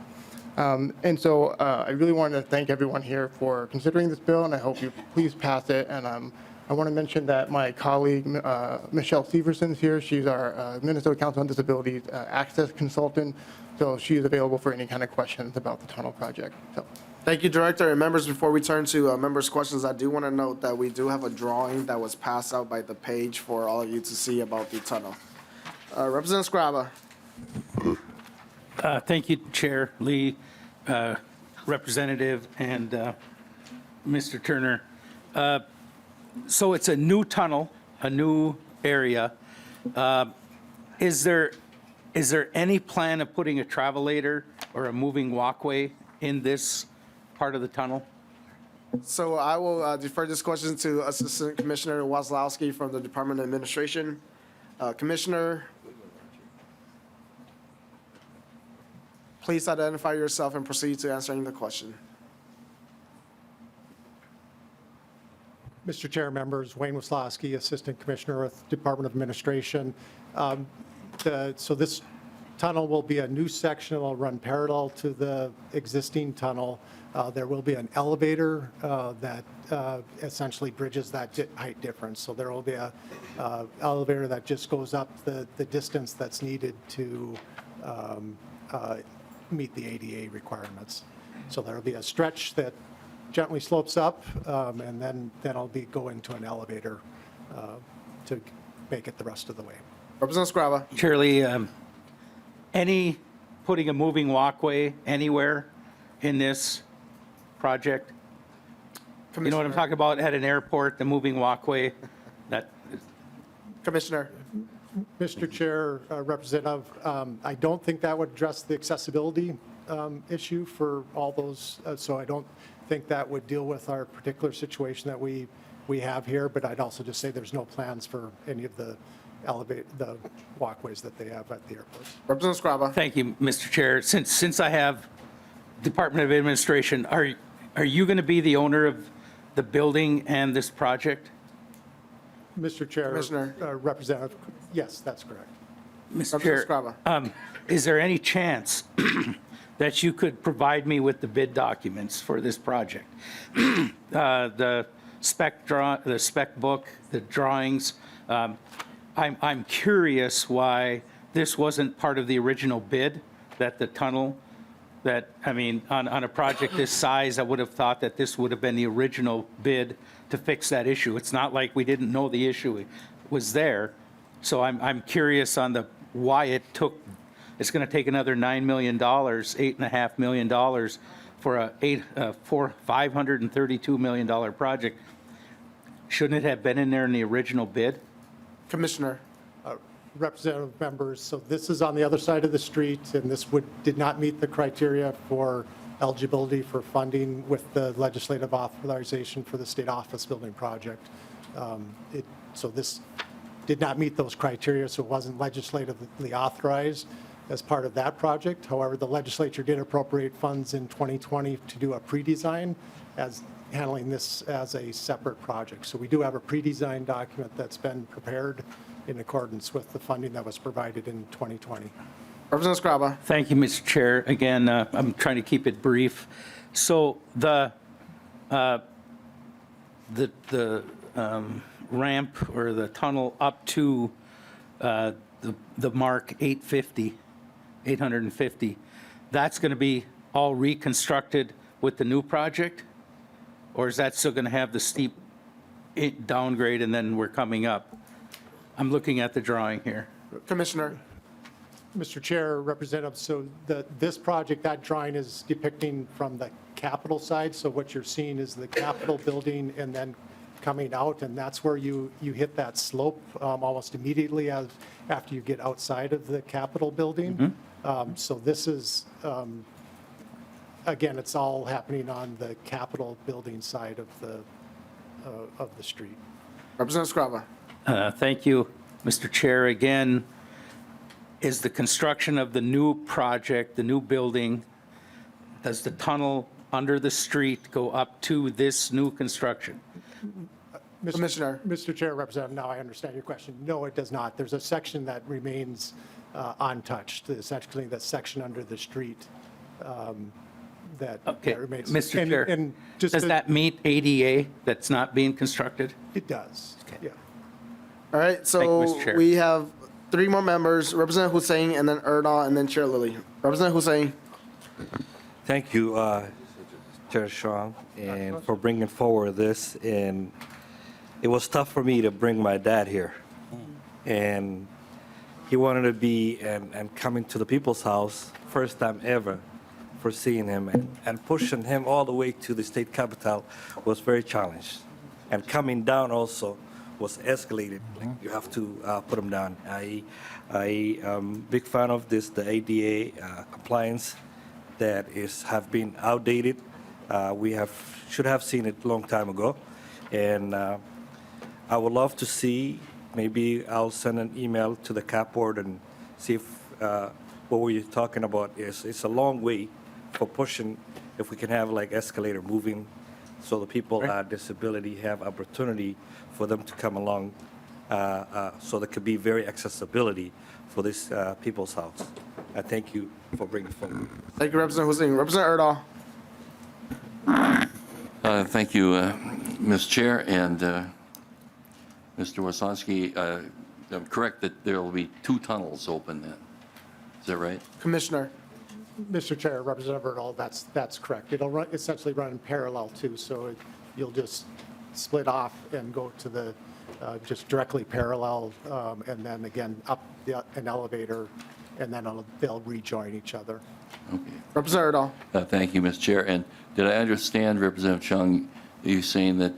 Speaker 21: And so I really wanted to thank everyone here for considering this bill, and I hope you please pass it, and I'm I want to mention that my colleague, Michelle Severson is here. She's our Minnesota Council on Disabilities access consultant, so she's available for any kind of questions about the tunnel project. So.
Speaker 1: Thank you, Director. And members, before we turn to members' questions, I do want to note that we do have a drawing that was passed out by the page for all of you to see about the tunnel. Representative Scriba.
Speaker 8: Thank you, Chair Lee, Representative, and Mr. Turner. So it's a new tunnel, a new area. Is there any plan of putting a travelator or a moving walkway in this part of the tunnel?
Speaker 1: So I will defer this question to Assistant Commissioner Kozlowski from the Department of Administration. Commissioner, please identify yourself and proceed to answering the question.
Speaker 3: Mr. Chair, members, Wayne Kozlowski, Assistant Commissioner with Department of Administration. So this tunnel will be a new section. It will run parallel to the existing tunnel. There will be an elevator that essentially bridges that height difference. So there will be a elevator that just goes up the distance that's needed to meet the ADA requirements. So there will be a stretch that gently slopes up, and then I'll be going to an elevator to make it the rest of the way.
Speaker 1: Representative Scriba.
Speaker 8: Shirley, any putting a moving walkway anywhere in this project? You know what I'm talking about at an airport, the moving walkway? That
Speaker 1: Commissioner.
Speaker 3: Mr. Chair, Representative, I don't think that would address the accessibility issue for all those, so I don't think that would deal with our particular situation that we have here, but I'd also just say there's no plans for any of the walkways that they have at the airports.
Speaker 1: Representative Scriba.
Speaker 8: Thank you, Mr. Chair. Since I have Department of Administration, are you going to be the owner of the building and this project?
Speaker 3: Mr. Chair,
Speaker 1: Commissioner.
Speaker 3: Representative, yes, that's correct.
Speaker 8: Mr. Chair, is there any chance that you could provide me with the bid documents for this project? The spec book, the drawings. I'm curious why this wasn't part of the original bid, that the tunnel, on a project this size, I would have thought that this would have been the original bid to fix that issue. It's not like we didn't know the issue was there. So I'm curious on why it's going to take another $9 million, $8.5 million for a $532 million project. Shouldn't it have been in there in the original bid?
Speaker 1: Commissioner.
Speaker 3: Representative members, so this is on the other side of the street, and this did not meet the criteria for eligibility for funding with the legislative authorization for the state office building project. So this did not meet those criteria, so it wasn't legislatively authorized as part of that project. However, the legislature did appropriate funds in 2020 to do a pre-design as handling this as a separate project. So we do have a pre-design document that's been prepared in accordance with the funding that was provided in 2020.
Speaker 1: Representative Scriba.
Speaker 8: Thank you, Mr. Chair. Again, I'm trying to keep it brief. So the ramp or the tunnel up to the mark 850, that's going to be all reconstructed with the new project? Or is that still going to have the steep downgrade and then we're coming up? I'm looking at the drawing here.
Speaker 1: Commissioner.
Speaker 3: Mr. Chair, Representative, so this project, that drawing is depicting from the Capitol side. So what you're seeing is the Capitol building and then coming out, and that's where you hit that slope almost immediately after you get outside of the Capitol building. So this is, again, it's all happening on the Capitol building side of the street.
Speaker 1: Representative Scriba.
Speaker 8: Thank you, Mr. Chair. Again, is the construction of the new project, the new building, does the tunnel under the street go up to this new construction?
Speaker 1: Commissioner.
Speaker 3: Mr. Chair, Representative, now I understand your question. No, it does not. There's a section that remains untouched, essentially the section under the street
Speaker 8: Okay,
Speaker 3: remains.
Speaker 8: Mr.
Speaker 3: And-
Speaker 8: Chair,
Speaker 3: and just
Speaker 8: does
Speaker 3: to-
Speaker 8: that meet ADA that's not being constructed?
Speaker 3: It does, yeah.
Speaker 1: All right,
Speaker 8: Thank you,
Speaker 1: so
Speaker 8: Mr. Chair.
Speaker 1: we have 3 more members, Representative Hussein, and then Erdal, and then Chair Lilly. Representative Hussein.
Speaker 12: Thank you, Chair Xiong, and for bringing forward this. And it was tough for me to bring my dad here. And he wanted to be and coming to the people's house, first time ever for seeing him. And pushing him all the way to the state capitol was very challenged. And coming down also was escalated. Like, you have to put him down. I am big fan of this, the ADA compliance that have been outdated. We should have seen it a long time ago. And I would love to see, maybe I'll send an email to the CAP board and see if what we're talking about is, it's a long way for pushing, if we can have like escalator moving so the people with disability have opportunity for them to come along, so there could be very accessibility for this people's house. I thank you for bringing it forward.
Speaker 1: Thank you, Representative Hussein. Representative Erdal.
Speaker 4: Thank you, Ms. Chair, and Mr. Kozlowski. I'm correct that there will be 2 tunnels open then. Is that right?
Speaker 1: Commissioner.
Speaker 3: Mr. Chair, Representative Erdal, that's correct. It'll essentially run in parallel too, so you'll just split off and go to the, just directly parallel, and then again up an elevator, and then they'll rejoin each other.
Speaker 4: Okay.
Speaker 1: Representative Erdal.
Speaker 4: Thank you, Ms. Chair. And did I understand, Representative Xiong, you saying that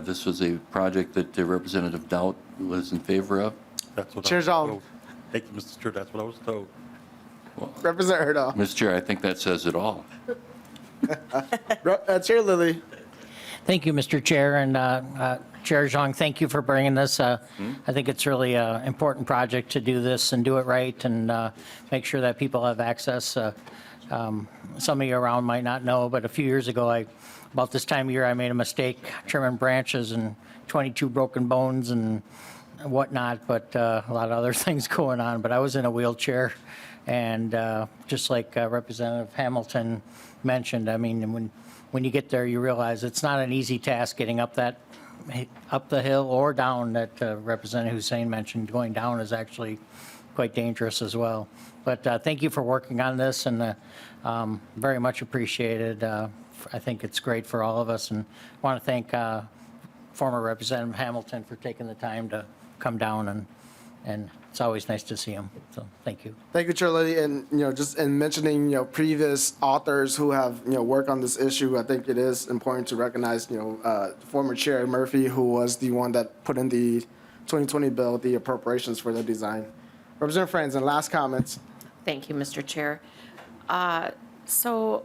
Speaker 4: this was a project that Representative Dowd was in favor of?
Speaker 20: That's what
Speaker 1: Chair
Speaker 20: I was
Speaker 1: Xiong.
Speaker 20: told. Thank you, Mr. Chair. That's what I was told.
Speaker 1: Representative Erdal.
Speaker 4: Ms. Chair, I think that says it all.
Speaker 1: Chair Lilly.
Speaker 5: Thank you, Mr. Chair, and Chair Xiong, thank you for bringing this. I think it's really an important project to do this and do it right and make sure that people have access. Some of you around might not know, but a few years ago, about this time of year, I made a mistake trimming branches and 22 broken bones and whatnot, but a lot of other things going on. But I was in a wheelchair, and just like Representative Hamilton mentioned, I mean, when you get there, you realize it's not an easy task getting up the hill or down that Representative Hussein mentioned. Going down is actually quite dangerous as well. But thank you for working on this, and very much appreciated. I think it's great for all of us, and I want to thank former Representative Hamilton for taking the time to come down, and it's always nice to see him. So thank you.
Speaker 1: Thank you, Chair Lilly. And, just in mentioning, previous authors who have, worked on this issue, I think it is important to recognize, former Chair Murphy, who was the one that put in the 2020 bill, the appropriations for the design. Representative Franson, last comments.
Speaker 15: Thank you, Mr. Chair. So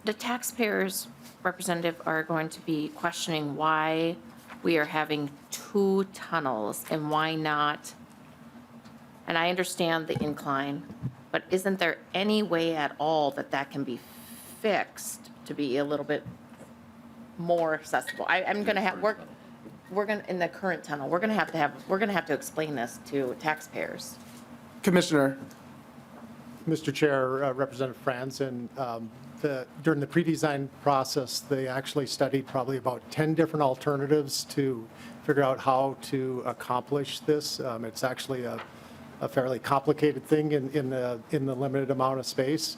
Speaker 15: the taxpayers, Representative, are going to be questioning why we are having 2 tunnels and why not. And I understand the incline, but isn't there any way at all that can be fixed to be a little bit more accessible? I'm going to have, we're going to, in the current tunnel, we're going to have to explain this to taxpayers.
Speaker 1: Commissioner.
Speaker 3: Mr. Chair, Representative Franson, during the pre-design process, they actually studied probably about 10 different alternatives to figure out how to accomplish this. It's actually a fairly complicated thing in the limited amount of space.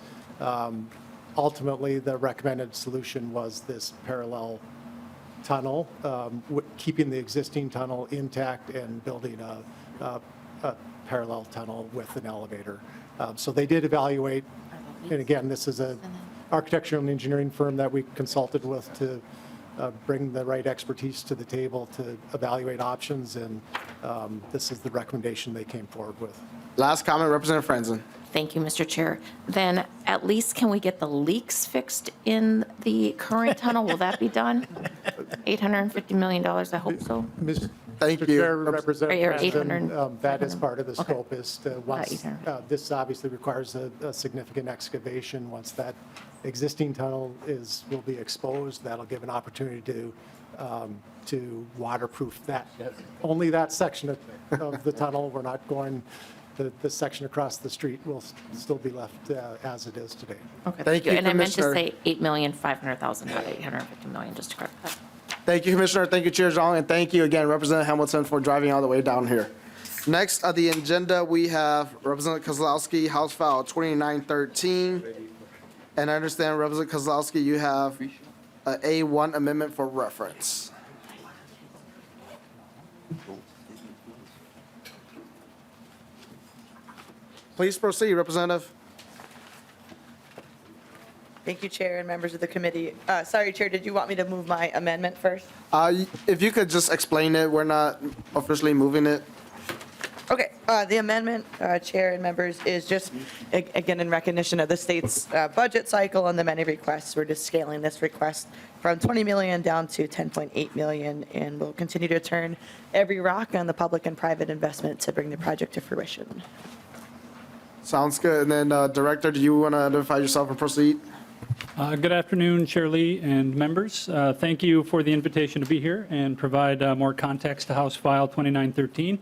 Speaker 3: Ultimately, the recommended solution was this parallel tunnel, keeping the existing tunnel intact and building a parallel tunnel with an elevator. So they did evaluate, and again, this is an architectural and engineering firm that we consulted with to bring the right expertise to the table to evaluate options, and this is the recommendation they came forward with.
Speaker 1: Last comment, Representative Franson.
Speaker 15: Thank you, Mr. Chair. Then at least can we get the leaks fixed in the current tunnel? Will that be done? $850 million, I hope so.
Speaker 1: Thank
Speaker 3: Mr.
Speaker 1: you.
Speaker 3: Chair, Representative Franson, that is
Speaker 15: 800.
Speaker 3: part of the scope. Is to once
Speaker 15: 800.
Speaker 3: this obviously requires a significant excavation. Once that existing tunnel will be exposed, that'll give an opportunity to waterproof that only that section of the tunnel. We're not going the section across the street will still be left as it is today.
Speaker 15: Okay,
Speaker 1: Thank you,
Speaker 15: And I meant to
Speaker 1: Commissioner.
Speaker 15: say 8,500,000, not 850 million, just to correct that.
Speaker 1: Thank you, Commissioner. Thank you, Chair Xiong, and thank you again, Representative Hamilton, for driving all the way down here. Next on the agenda, we have Representative Kozlowski, House File 2913. And I understand, Representative Kozlowski, you have a A1 amendment for reference. Please proceed, Representative.
Speaker 2: Thank you, Chair and members of the committee. Sorry, Chair, did you want me to move my amendment first?
Speaker 1: If you could just explain it, we're not officially moving it.
Speaker 2: Okay, the amendment, Chair and members, is just, again, in recognition of the state's budget cycle and the many requests. We're just scaling this request from 20 million down to 10.8 million, and we'll continue to turn every rock on the public and private investment to bring the project to fruition.
Speaker 1: Sounds good. And then, Director, do you want to identify yourself and proceed?
Speaker 22: Good afternoon, Chair Lee and members. Thank you for the invitation to be here and provide more context to House File 2913,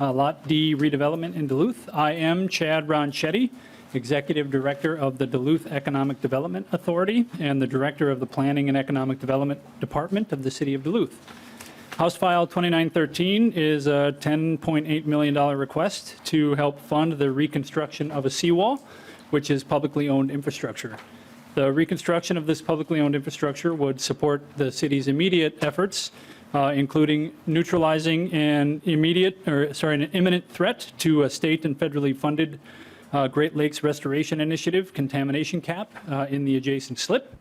Speaker 22: Lot D redevelopment in Duluth. I am Chad Ronchetti, Executive Director of the Duluth Economic Development Authority and the Director of the Planning and Economic Development Department of the City of Duluth. House File 2913 is a $10.8 million request to help fund the reconstruction of a seawall, which is publicly owned infrastructure. The reconstruction of this publicly owned infrastructure would support the city's immediate efforts, including neutralizing an imminent threat to a state and federally funded Great Lakes Restoration Initiative contamination cap in the adjacent slip,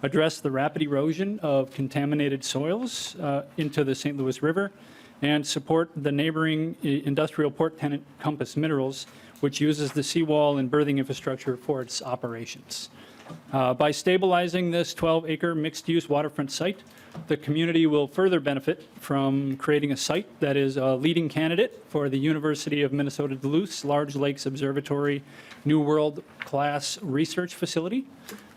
Speaker 22: address the rapid erosion of contaminated soils into the St. Louis River, and support the neighboring industrial port tenant Compass Minerals, which uses the seawall and berthing infrastructure for its operations. By stabilizing this 12-acre mixed-use waterfront site, the community will further benefit from creating a site that is a leading candidate for the University of Minnesota Duluth's Large Lakes Observatory New World Class Research Facility,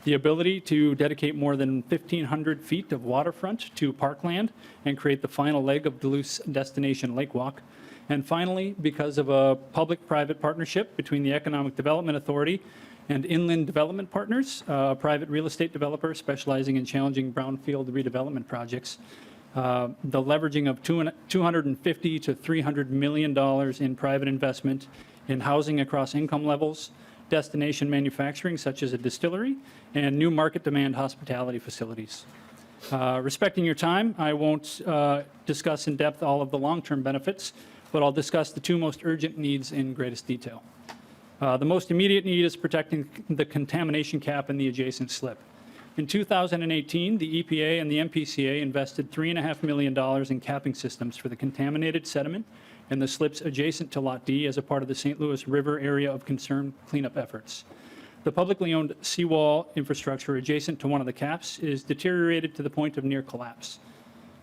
Speaker 22: the ability to dedicate more than 1,500 feet of waterfront to parkland and create the final leg of Duluth's destination lake walk, and finally, because of a public-private partnership between the Economic Development Authority and Inland Development Partners, a private real estate developer specializing in challenging brownfield redevelopment projects, the leveraging of $250 to $300 million in private investment in housing across income levels, destination manufacturing such as a distillery, and new market demand hospitality facilities. Respecting your time, I won't discuss in depth all of the long-term benefits, but I'll discuss the two most urgent needs in greatest detail. The most immediate need is protecting the contamination cap in the adjacent slip. In 2018, the EPA and the MPCA invested $3.5 million in capping systems for the contaminated sediment in the slips adjacent to Lot D as a part of the St. Louis River area of concern cleanup efforts. The publicly owned seawall infrastructure adjacent to one of the caps is deteriorated to the point of near collapse.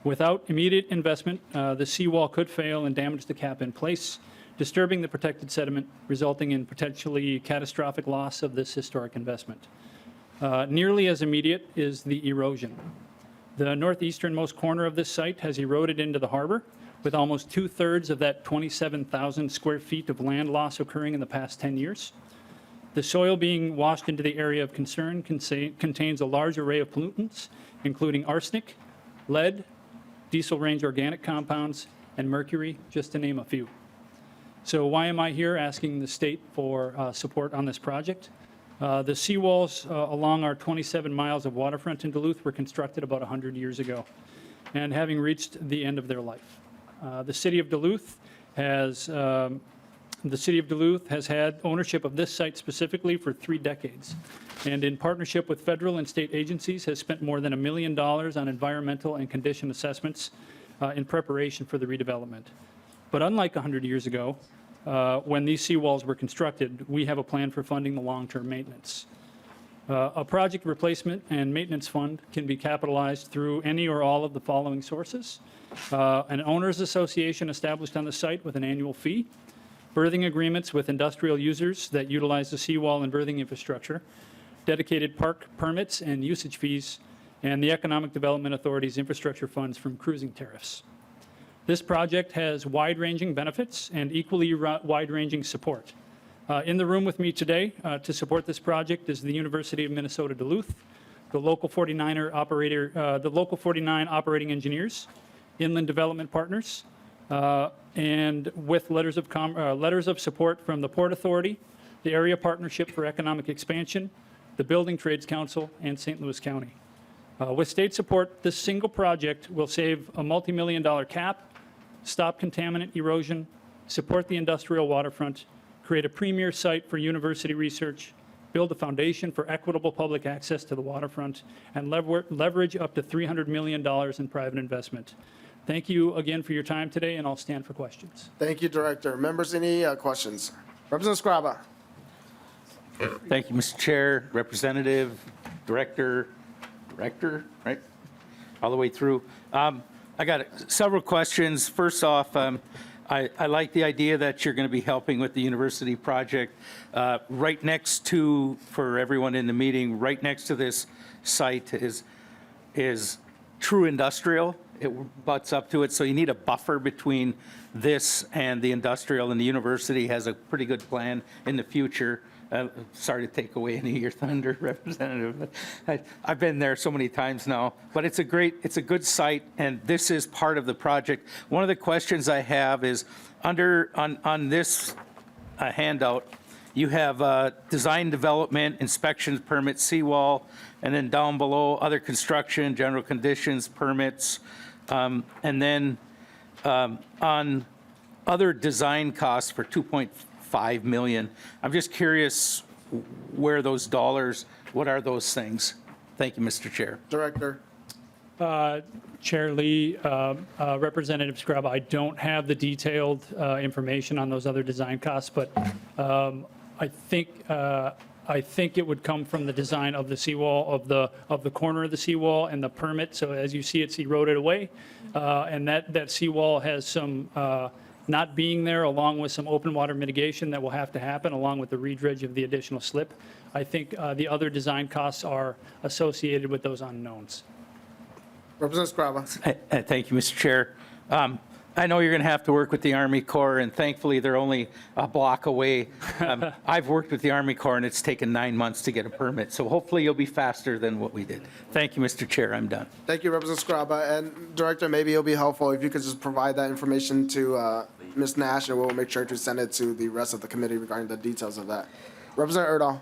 Speaker 22: Without immediate investment, the seawall could fail and damage the cap in place, disturbing the protected sediment, resulting in potentially catastrophic loss of this historic investment. Nearly as immediate is the erosion. The northeasternmost corner of this site has eroded into the harbor, with almost 2/3 of that 27,000 square feet of land loss occurring in the past 10 years. The soil being washed into the area of concern contains a large array of pollutants, including arsenic, lead, diesel range organic compounds, and mercury, just to name a few. So why am I here asking the state for support on this project? The seawalls along our 27 miles of waterfront in Duluth were constructed about 100 years ago and having reached the end of their life. The City of Duluth has had ownership of this site specifically for 3 decades, and in partnership with federal and state agencies has spent more than $1 million on environmental and condition assessments in preparation for the redevelopment. But unlike 100 years ago, when these seawalls were constructed, we have a plan for funding the long-term maintenance. A project replacement and maintenance fund can be capitalized through any or all of the following sources: an owners association established on the site with an annual fee, berthing agreements with industrial users that utilize the seawall and berthing infrastructure, dedicated park permits and usage fees, and the Economic Development Authority's infrastructure funds from cruising tariffs. This project has wide-ranging benefits and equally wide-ranging support. In the room with me today to support this project is the University of Minnesota Duluth, the local 49 operating engineers, Inland Development Partners, and with letters of support from the Port Authority, the Area Partnership for Economic Expansion, the Building Trades Council, and St. Louis County. With state support, this single project will save a multi-million-dollar cap, stop contaminant erosion, support the industrial waterfront, create a premier site for university research, build a foundation for equitable public access to the waterfront, and leverage up to $300 million in private investment. Thank you again for your time today, and I'll stand for questions.
Speaker 1: Thank you, Director. Members, any questions? Representative Scriba.
Speaker 8: Thank you, Mr. Chair, Representative, Director, right? All the way through. I got several questions. First off, I like the idea that you're going to be helping with the university project. Right next to, for everyone in the meeting, right next to this site is true industrial. It butts up to it, so you need a buffer between this and the industrial, and the university has a pretty good plan in the future. Sorry to take away any of your thunder, Representative. I've been there so many times now, but it's a good site, and this is part of the project. One of the questions I have is on this handout, you have design, development, inspections, permits, seawall, and then down below, other construction, general conditions, permits, and then on other design costs for $2.5 million. I'm just curious where those dollars, what are those things? Thank you, Mr. Chair.
Speaker 1: Director.
Speaker 22: Chair Lee, Representative Scrub, I don't have the detailed information on those other design costs, but I think it would come from the design of the seawall, of the corner of the seawall and the permit. So as you see, it's eroded away, and that seawall has some not being there, along with some open water mitigation that will have to happen, along with the redredge of the additional slip. I think the other design costs are associated with those unknowns.
Speaker 1: Representative Scraba.
Speaker 8: Thank you, Mr. Chair. I know you're going to have to work with the Army Corps, and thankfully they're only a block away. I've worked with the Army Corps, and it's taken 9 months to get a permit, so hopefully you'll be faster than what we did. Thank you, Mr. Chair. I'm done.
Speaker 1: Thank you, Representative Scraba. And Director, maybe it'll be helpful if you could just provide that information to Ms. Nash, and we'll make sure to send it to the rest of the committee regarding the details of that. Representative Erdahl.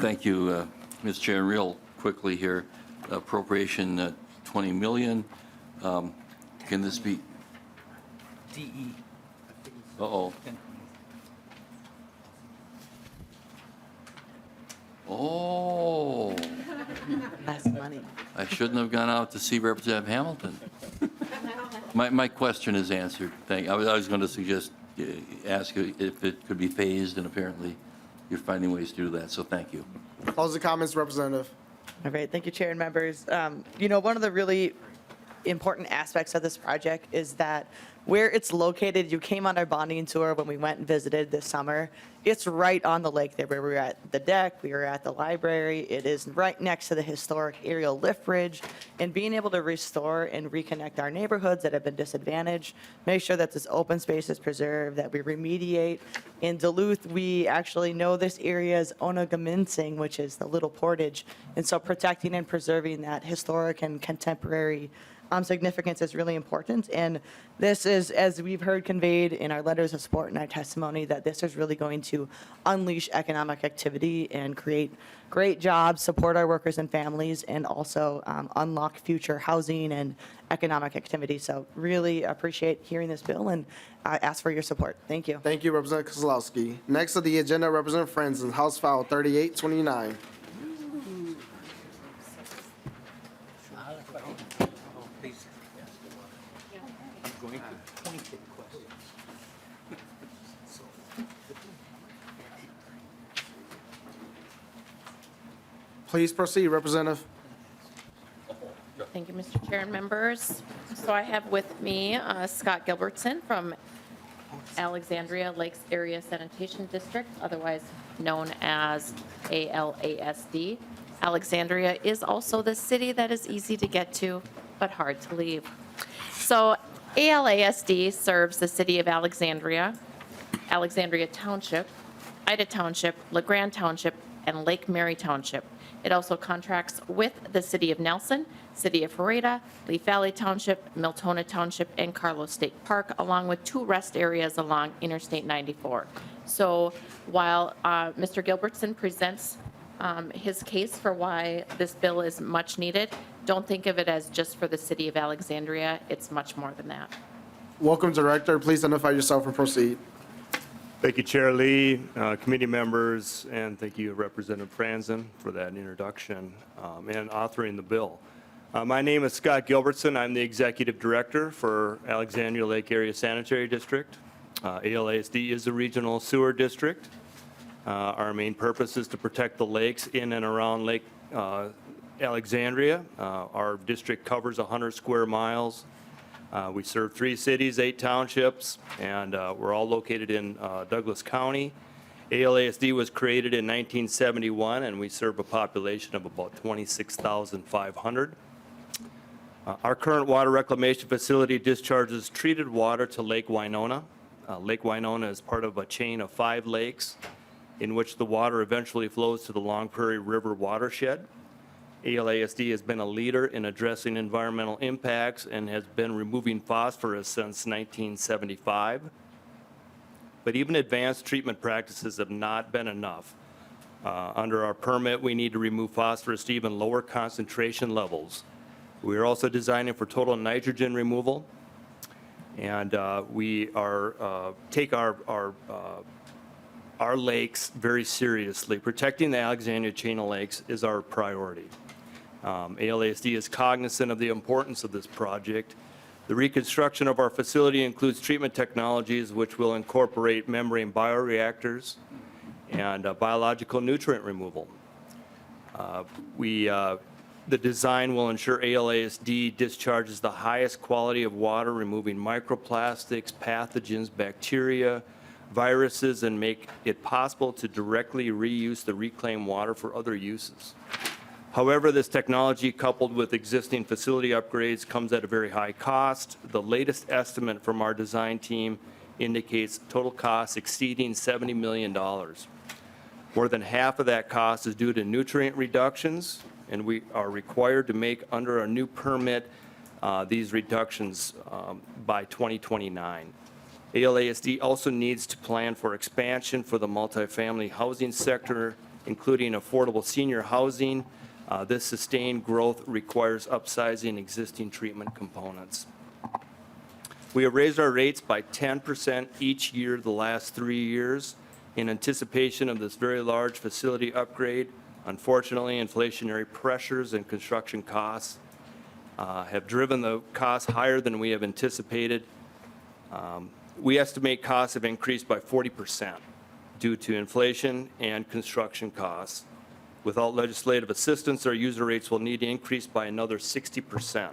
Speaker 4: Thank you, Ms. Chair. Real quickly here, appropriation $20 million. Can this be?
Speaker 8: DE.
Speaker 4: Uh-oh. Oh.
Speaker 2: Less money.
Speaker 4: I shouldn't have gone out to see Representative Hamilton. My question is answered. I was going to suggest, ask you if it could be phased, and apparently you're finding ways to do that, so thank you.
Speaker 1: Close the comments, Representative.
Speaker 2: All right, thank you, Chair and members. One of the really important aspects of this project is that where it's located, you came on our bonding tour when we went and visited this summer. It's right on the lake there where we were at the deck, we were at the library. It is right next to the historic aerial lift bridge. And being able to restore and reconnect our neighborhoods that have been disadvantaged, make sure that this open space is preserved, that we remediate. In Duluth, we actually know this area as Onagaminsing, which is the little portage. And so protecting and preserving that historic and contemporary significance is really important. And this is, as we've heard conveyed in our letters of support and our testimony, that this is really going to unleash economic activity and create great jobs, support our workers and families, and also unlock future housing and economic activity. So really appreciate hearing this bill and ask for your support. Thank you.
Speaker 1: Thank you, Representative Kozlowski. Next on the agenda, Representative Franson, House File 3829. Please proceed, Representative.
Speaker 15: Thank you, Mr. Chair and members. So I have with me Scott Gilbertson from Alexandria Lakes Area Sanitation District, otherwise known as ALASD. Alexandria is also the city that is easy to get to, but hard to leave. So ALASD serves the city of Alexandria, Alexandria Township, Ida Township, LeGrand Township, and Lake Mary Township. It also contracts with the city of Nelson, city of Harada, Leaf Valley Township, Miltona Township, and Carlos State Park, along with 2 rest areas along Interstate 94. So while Mr. Gilbertson presents his case for why this bill is much needed, don't think of it as just for the city of Alexandria. It's much more than that.
Speaker 1: Welcome, Director. Please identify yourself and proceed.
Speaker 6: Thank you, Chair Lee, committee members, and thank you, Representative Franson, for that introduction and authoring the bill. My name is Scott Gilbertson. I'm the Executive Director for Alexandria Lake Area Sanitary District. ALASD is a regional sewer district. Our main purpose is to protect the lakes in and around Lake Alexandria. Our district covers 100 square miles. We serve 3 cities, 8 townships, and we're all located in Douglas County. ALASD was created in 1971, and we serve a population of about 26,500. Our current water reclamation facility discharges treated water to Lake Winona. Lake Winona is part of a chain of 5 lakes in which the water eventually flows to the Long Prairie River watershed. ALASD has been a leader in addressing environmental impacts and has been removing phosphorus since 1975. But even advanced treatment practices have not been enough. Under our permit, we need to remove phosphorus to even lower concentration levels. We are also designing for total nitrogen removal, and we are take our lakes very seriously. Protecting the Alexandria chain of lakes is our priority. ALASD is cognizant of the importance of this project. The reconstruction of our facility includes treatment technologies which will incorporate membrane bioreactors and biological nutrient removal. The design will ensure ALASD discharges the highest quality of water, removing microplastics, pathogens, bacteria, viruses, and make it possible to directly reuse the reclaimed water for other uses. However, this technology, coupled with existing facility upgrades, comes at a very high cost. The latest estimate from our design team indicates total costs exceeding $70 million. More than half of that cost is due to nutrient reductions, and we are required to make, under a new permit, these reductions by 2029. ALASD also needs to plan for expansion for the multifamily housing sector, including affordable senior housing. This sustained growth requires upsizing existing treatment components. We have raised our rates by 10% each year the last 3 years in anticipation of this very large facility upgrade. Unfortunately, inflationary pressures and construction costs have driven the costs higher than we have anticipated. We estimate costs have increased by 40% due to inflation and construction costs. Without legislative assistance, our user rates will need to increase by another 60%.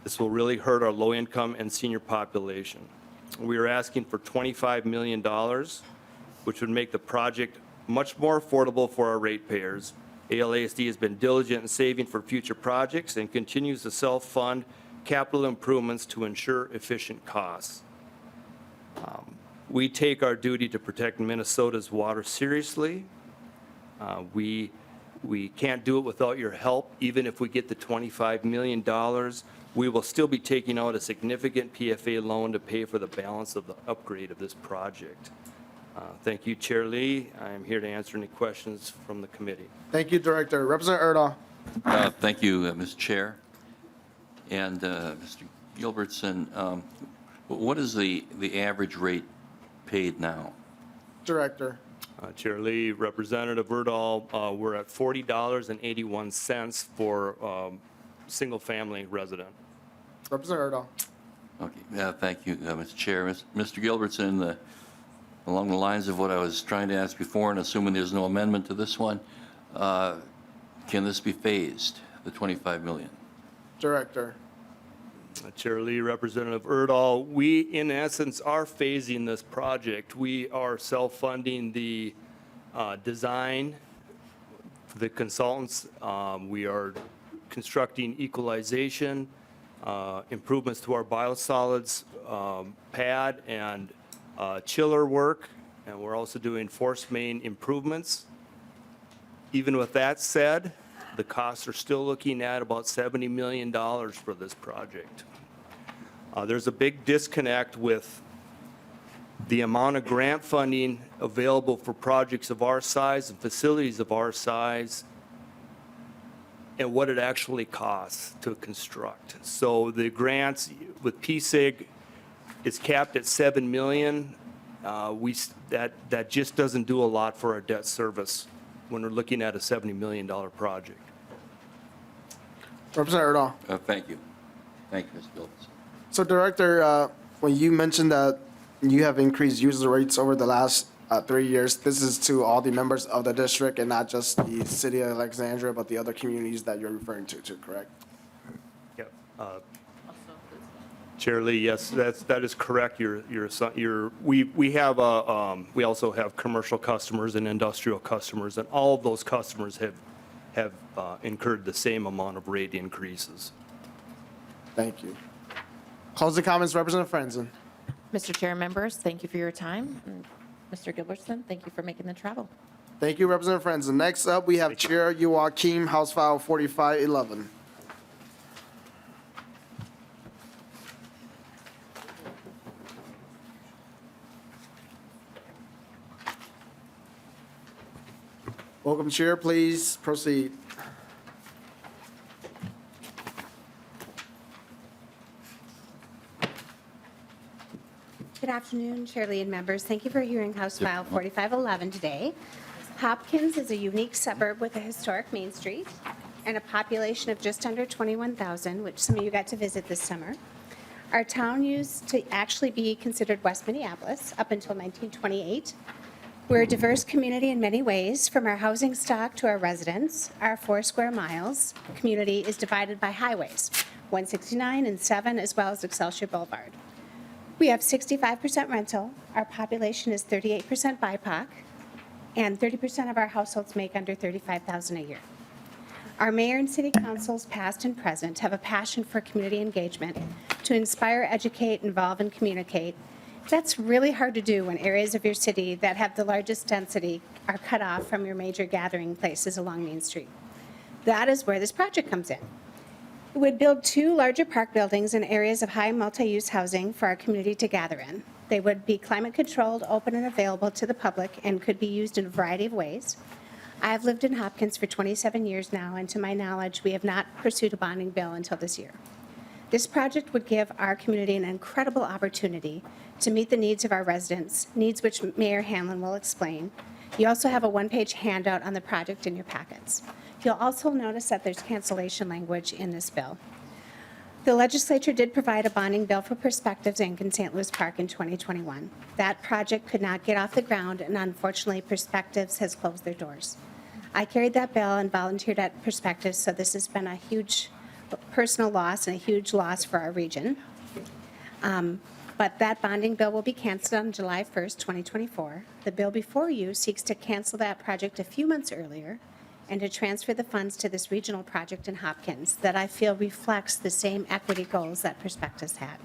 Speaker 6: This will really hurt our low-income and senior population. We are asking for $25 million, which would make the project much more affordable for our ratepayers. ALASD has been diligent in saving for future projects and continues to self-fund capital improvements to ensure efficient costs. We take our duty to protect Minnesota's water seriously. We can't do it without your help. Even if we get the $25 million, we will still be taking out a significant PFA loan to pay for the balance of the upgrade of this project. Thank you, Chair Lee. I am here to answer any questions from the committee.
Speaker 1: Thank you, Director. Representative Erdahl.
Speaker 4: Thank you, Mr. Chair. And Mr. Gilbertson, what is the average rate paid now?
Speaker 1: Director.
Speaker 6: Chair Lee, Representative Erdahl, we're at $40.81 for single-family resident.
Speaker 1: Representative Erdahl.
Speaker 4: Okay, thank you, Mr. Chair. Mr. Gilbertson, along the lines of what I was trying to ask before, and assuming there's no amendment to this one, can this be phased, the $25 million?
Speaker 1: Director.
Speaker 6: Chair Lee, Representative Erdahl, we in essence are phasing this project. We are self-funding the design, the consultants. We are constructing equalization improvements to our biosolids pad and chiller work, and we're also doing force main improvements. Even with that said, the costs are still looking at about $70 million for this project. There's a big disconnect with the amount of grant funding available for projects of our size and facilities of our size and what it actually costs to construct. So the grants with PSIG is capped at $7 million. That just doesn't do a lot for our debt service when we're looking at a $70 million project.
Speaker 1: Representative Erdahl.
Speaker 4: Thank you. Thank you, Ms. Gilbert.
Speaker 1: So Director, when you mentioned that you have increased user rates over the last 3 years, this is to all the members of the district and not just the city of Alexandria, but the other communities that you're referring to, correct?
Speaker 6: Yep. Chair Lee, yes, that is correct. We also have commercial customers and industrial customers, and all of those customers have incurred the same amount of rate increases.
Speaker 1: Thank you. Closing comments, Representative Franson.
Speaker 15: Mr. Chair and members, thank you for your time. And Mr. Gilbertson, thank you for making the travel.
Speaker 1: Thank you, Representative Franson. Next up, we have Chair Youakim, House File 4511. Welcome, Chair. Please proceed.
Speaker 7: Good afternoon, Chair Lee and members. Thank you for hearing House File 4511 today. Hopkins is a unique suburb with a historic Main Street and a population of just under 21,000, which some of you got to visit this summer. Our town used to actually be considered West Minneapolis up until 1928. We're a diverse community in many ways, from our housing stock to our residents. Our 4 square miles community is divided by highways, 169 and 7, as well as Excelsior Boulevard. We have 65% rental. Our population is 38% BIPOC, and 30% of our households make under $35,000 a year. Our mayor and city councils, past and present, have a passion for community engagement to inspire, educate, involve, and communicate. That's really hard to do when areas of your city that have the largest density are cut off from your major gathering places along Main Street. That is where this project comes in. It would build 2 larger park buildings in areas of high multi-use housing for our community to gather in. They would be climate-controlled, open, and available to the public, and could be used in a variety of ways. I have lived in Hopkins for 27 years now, and to my knowledge, we have not pursued a bonding bill until this year. This project would give our community an incredible opportunity to meet the needs of our residents, needs which Mayor Hanlon will explain. You also have a 1-page handout on the project in your packets. You'll also notice that there's cancellation language in this bill. The legislature did provide a bonding bill for Perspectives Inc. in St. Louis Park in 2021. That project could not get off the ground, and unfortunately, Perspectives has closed their doors. I carried that bill and volunteered at Perspectives, so this has been a huge personal loss and a huge loss for our region. But that bonding bill will be canceled on July 1st, 2024. The bill before you seeks to cancel that project a few months earlier and to transfer the funds to this regional project in Hopkins that I feel reflects the same equity goals that Perspectives had.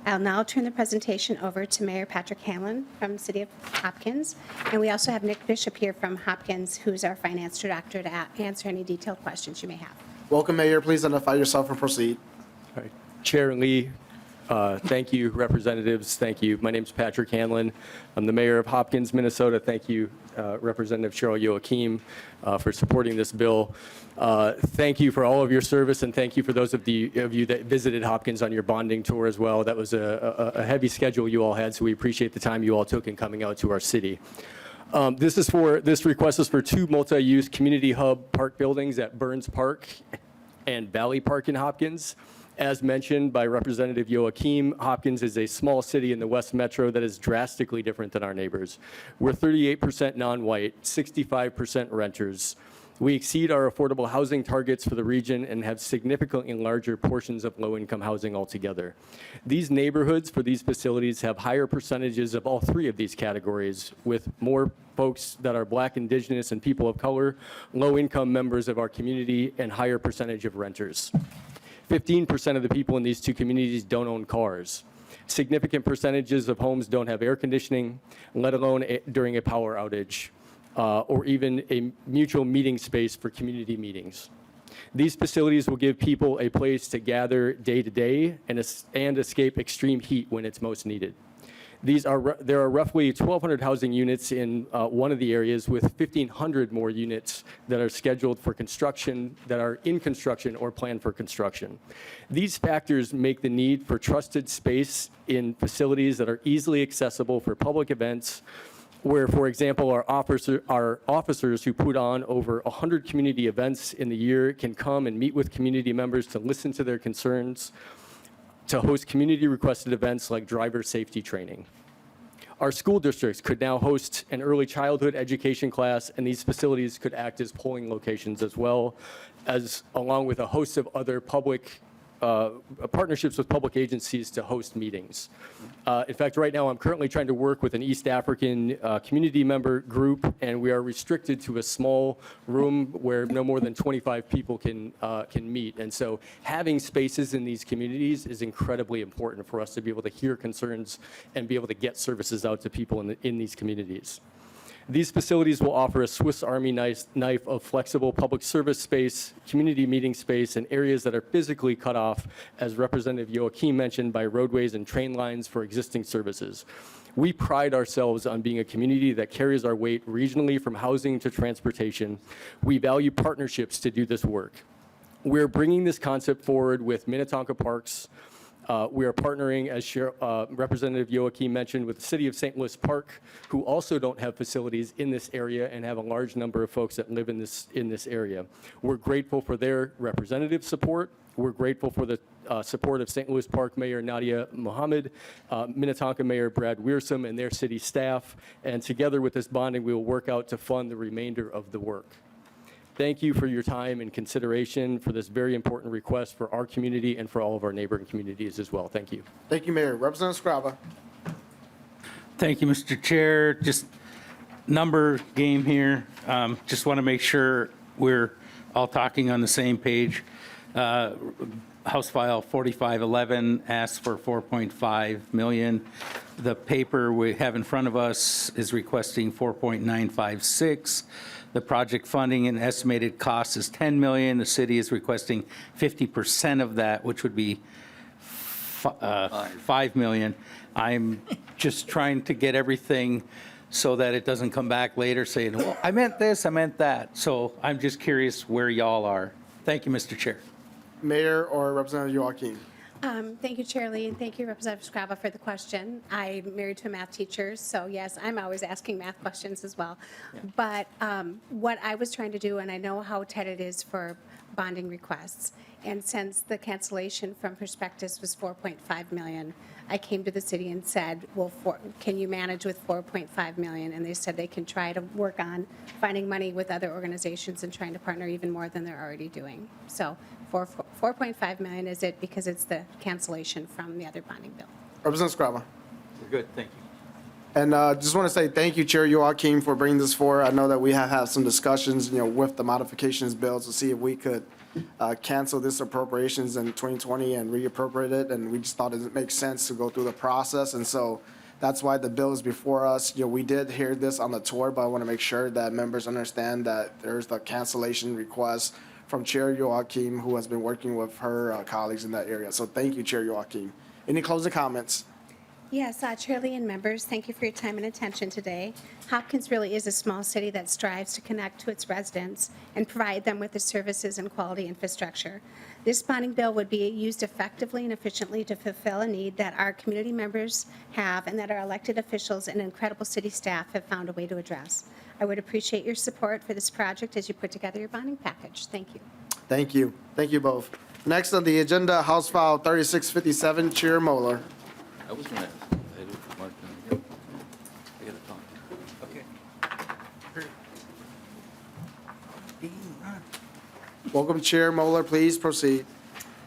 Speaker 7: I'll now turn the presentation over to Mayor Patrick Hanlon from the City of Hopkins, and we also have Nick Bishop here from Hopkins, who's our finance director, to answer any detailed questions you may have.
Speaker 1: Welcome, Mayor. Please identify yourself and proceed.
Speaker 11: All right. Chair Lee, thank you. Representatives, thank you. My name is Patrick Hanlon. I'm the mayor of Hopkins, Minnesota. Thank you, Representative Cheryl Youakim, for supporting this bill. Thank you for all of your service, and thank you for those of you that visited Hopkins on your bonding tour as well. That was a heavy schedule you all had, so we appreciate the time you all took in coming out to our city. This request is for 2 multi-use community hub park buildings at Burns Park and Valley Park in Hopkins. As mentioned by Representative Youakim, Hopkins is a small city in the West Metro that is drastically different than our neighbors. We're 38% non-white, 65% renters. We exceed our affordable housing targets for the region and have significantly larger portions of low-income housing altogether. These neighborhoods for these facilities have higher percentages of all 3 of these categories, with more folks that are Black, Indigenous, and people of color, low-income members of our community, and higher percentage of renters. 15% of the people in these two communities don't own cars. Significant percentages of homes don't have air conditioning, let alone during a power outage, or even a mutual meeting space for community meetings. These facilities will give people a place to gather day to day and escape extreme heat when it's most needed. There are roughly 1,200 housing units in one of the areas, with 1,500 more units that are scheduled for construction, that are in construction or planned for construction. These factors make the need for trusted space in facilities that are easily accessible for public events, where, for example, our officers who put on over 100 community events in the year can come and meet with community members to listen to their concerns, to host community-requested events like driver safety training. Our school districts could now host an early childhood education class, and these facilities could act as polling locations as well, along with a host of other public partnerships with public agencies to host meetings. In fact, right now I'm currently trying to work with an East African community member group, and we are restricted to a small room where no more than 25 people can meet. And so having spaces in these communities is incredibly important for us to be able to hear concerns and be able to get services out to people in these communities. These facilities will offer a Swiss Army knife of flexible public service space, community meeting space, and areas that are physically cut off, as Representative Youakim mentioned, by roadways and train lines for existing services. We pride ourselves on being a community that carries our weight regionally from housing to transportation. We value partnerships to do this work. We're bringing this concept forward with Minnetonka Parks. We are partnering, as Representative Youakim mentioned, with the City of St. Louis Park, who also don't have facilities in this area and have a large number of folks that live in this area. We're grateful for their representative support. We're grateful for the support of St. Louis Park Mayor Nadia Mohammed, Minnetonka Mayor Brad Wiersum, and their city staff. And together with this bonding, we will work out to fund the remainder of the work. Thank you for your time and consideration for this very important request for our community and for all of our neighboring communities as well. Thank you.
Speaker 1: Thank you, Mayor. Representative Scraba.
Speaker 8: Thank you, Mr. Chair. Just number game here. Just want to make sure we're all talking on the same page. House File 4511 asks for $4.5 million. The paper we have in front of us is requesting $4.956. The project funding and estimated cost is $10 million. The city is requesting 50% of that, which would be $5 million. I'm just trying to get everything so that it doesn't come back later saying, well, I meant this, I meant that. So I'm just curious where y'all are. Thank you, Mr. Chair.
Speaker 1: Mayor or Representative Youakim.
Speaker 7: Thank you, Chair Lee, and thank you, Representative Scraba, for the question. I'm married to a math teacher, so yes, I'm always asking math questions as well. Yeah. But what I was trying to do, and I know how tight it is for bonding requests, and since the cancellation from prospectus was $4.5 million, I came to the city and said, well, can you manage with $4.5 million? And they said they can try to work on finding money with other organizations and trying to partner even more than they're already doing. So $4.5 million is it because it's the cancellation from the other bonding bill.
Speaker 1: Representative Scraba.
Speaker 8: We're good, thank you.
Speaker 1: And just want to say thank you, Chair Youakim, for bringing this forward. I know that we have had some discussions, with the modifications bill to see if we could cancel this appropriations in 2020 and reappropriate it, and we just thought it makes sense to go through the process, and so that's why the bill is before us. We did hear this on the tour, but I want to make sure that members understand that there's the cancellation request from Chair Youakim, who has been working with her colleagues in that area. So thank you, Chair Youakim. Any closing comments?
Speaker 7: Yes, Chair Lee and members, thank you for your time and attention today. Hopkins really is a small city that strives to connect to its residents and provide them with the services and quality infrastructure. This bonding bill would be used effectively and efficiently to fulfill a need that our community members have and that our elected officials and incredible city staff have found a way to address. I would appreciate your support for this project as you put together your bonding package. Thank you.
Speaker 1: Thank you. Thank you both. Next on the agenda, House File 3657, Chair Moller.
Speaker 4: I was going to, I didn't mark them. I got to talk. Okay.
Speaker 1: Welcome, Chair Moller. Please proceed.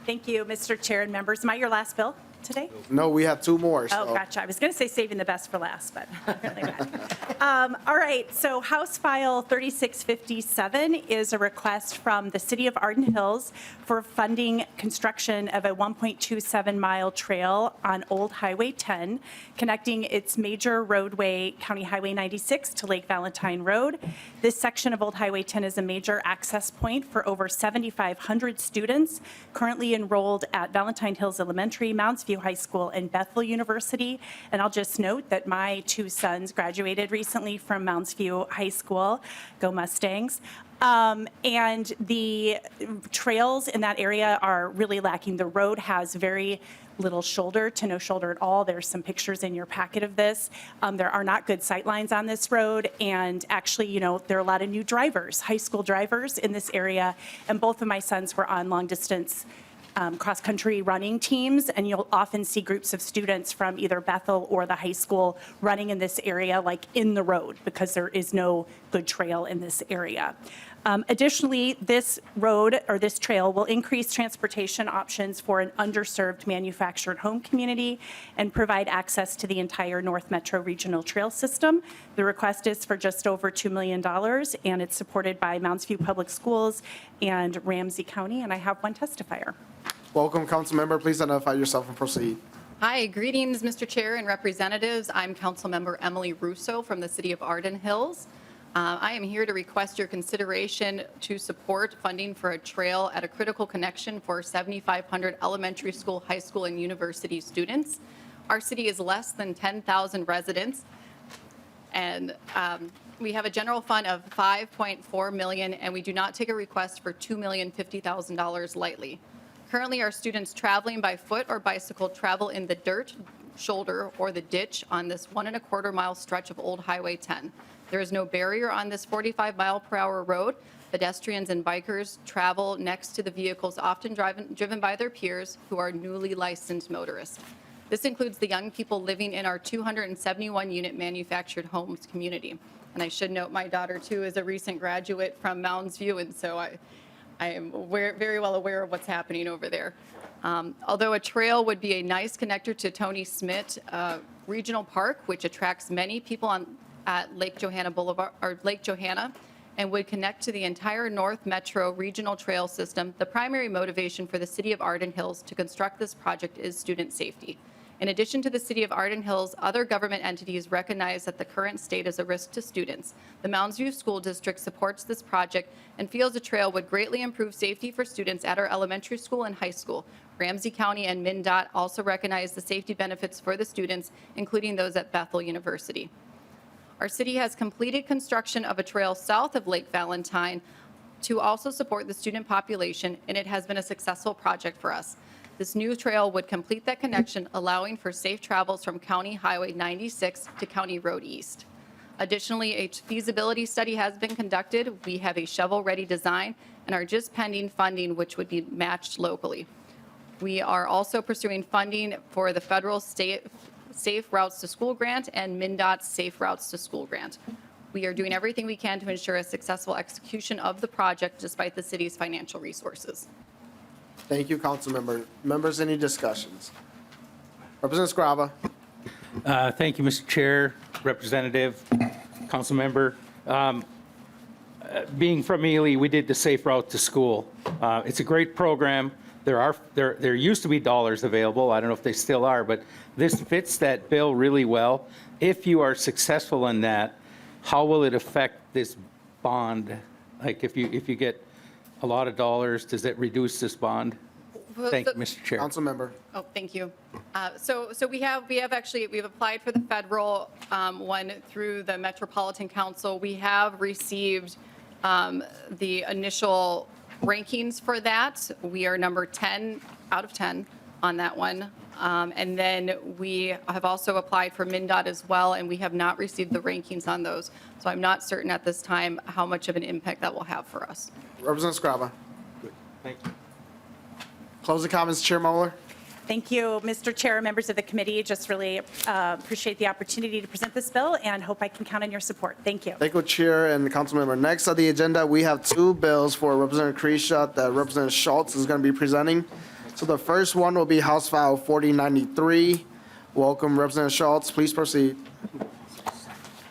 Speaker 10: Thank you, Mr. Chair and members. Am I your last bill? today?
Speaker 1: No, we have two more.
Speaker 10: Oh,
Speaker 1: so-
Speaker 10: gotcha. I was going to say saving the best for last, but apparently not. All right, so House File 3657 is a request from the City of Arden Hills for funding construction of a 1.27-mile trail on Old Highway 10, connecting its major roadway, County Highway 96, to Lake Valentine Road. This section of Old Highway 10 is a major access point for over 7,500 students currently enrolled at Valentine Hills Elementary, Mounds View High School, and Bethel University. And I'll just note that my two sons graduated recently from Mounds View High School. Go Mustangs. And the trails in that area are really lacking. The road has very little shoulder to no shoulder at all. There's some pictures in your packet of this. There are not good sight lines on this road. And actually, you know, there are a lot of new drivers, high school drivers in this area. And both of my sons were on long distance cross-country running teams, and you'll often see groups of students from either Bethel or the high school running in this area, like in the road, because there is no good trail in this area. Additionally, this road or this trail will increase transportation options for an underserved manufactured home community and provide access to the entire North Metro Regional Trail System. The request is for just over $2 million, and it's supported by Mounds View Public Schools and Ramsey County, and I have one testifier.
Speaker 1: Welcome, council member. Please identify yourself and proceed.
Speaker 14: Hi, greetings, Mr. Chair and representatives. I'm Councilmember Emily Russo from the City of Arden Hills. I am here to request your consideration to support funding for a trail at a critical connection for 7,500 elementary school, high school, and university students. Our city is less than 10,000 residents, and we have a general fund of $5.4 million, and we do not take a request for $2,050,000 lightly. Currently, our students traveling by foot or bicycle travel in the dirt, shoulder, or the ditch on this 1.25 mile stretch of Old Highway 10. There is no barrier on this 45-mile-per-hour road. Pedestrians and bikers travel next to the vehicles often driven by their peers who are newly licensed motorists. This includes the young people living in our 271-unit manufactured homes community. And I should note my daughter, too, is a recent graduate from Mounds View, and so I am very well aware of what's happening over there. Although a trail would be a nice connector to Tony Smith Regional Park, which attracts many people at Lake Johanna Boulevard or Lake Johanna, and would connect to the entire North Metro Regional Trail System, the primary motivation for the City of Arden Hills to construct this project is student safety. In addition to the City of Arden Hills, other government entities recognize that the current state is a risk to students. The Mounds View School District supports this project and feels a trail would greatly improve safety for students at our elementary school and high school. Ramsey County and Mendota also recognize the safety benefits for the students, including those at Bethel University. Our city has completed construction of a trail south of Lake Valentine to also support the student population, and it has been a successful project for us. This new trail would complete that connection, allowing for safe travels from County Highway 96 to County Road East. Additionally, a feasibility study has been conducted. We have a shovel-ready design and are just pending funding, which would be matched locally. We are also pursuing funding for the federal state Safe Routes to School grant and MnDOT's Safe Routes to School grant. We are doing everything we can to ensure a successful execution of the project despite the city's financial resources.
Speaker 1: Thank you, council member. Members, any discussions? Representative Scrava.
Speaker 8: Thank you, Mr. Chair, Representative, Council Member. Being from Ely, we did the Safe Route to School. It's a great program. There used to be dollars available. I don't know if they still are, but this fits that bill really well. If you are successful in that, how will it affect this bond? Like if you get a lot of dollars, does it reduce this bond? Thank you, Mr. Chair.
Speaker 1: Council member.
Speaker 14: Oh, thank you. So we've applied for the federal one through the Metropolitan Council. We have received the initial rankings for that. We are number 10 out of 10 on that one. And then we have also applied for MnDOT as well, and we have not received the rankings on those. So I'm not certain at this time how much of an impact that will have for us.
Speaker 1: Representative Scrava.
Speaker 8: Good. Thank you.
Speaker 1: Closing comments, Chair Moller.
Speaker 10: Thank you, Mr. Chair, members of the committee. Just really appreciate the opportunity to present this bill and hope I can count on your support. Thank you.
Speaker 1: Thank you, Chair and council member. Next on the agenda, we have two bills for Representative Kresha that Representative Schultz is going to be presenting. So the first one will be House File 4093. Welcome, Representative Schultz. Please proceed.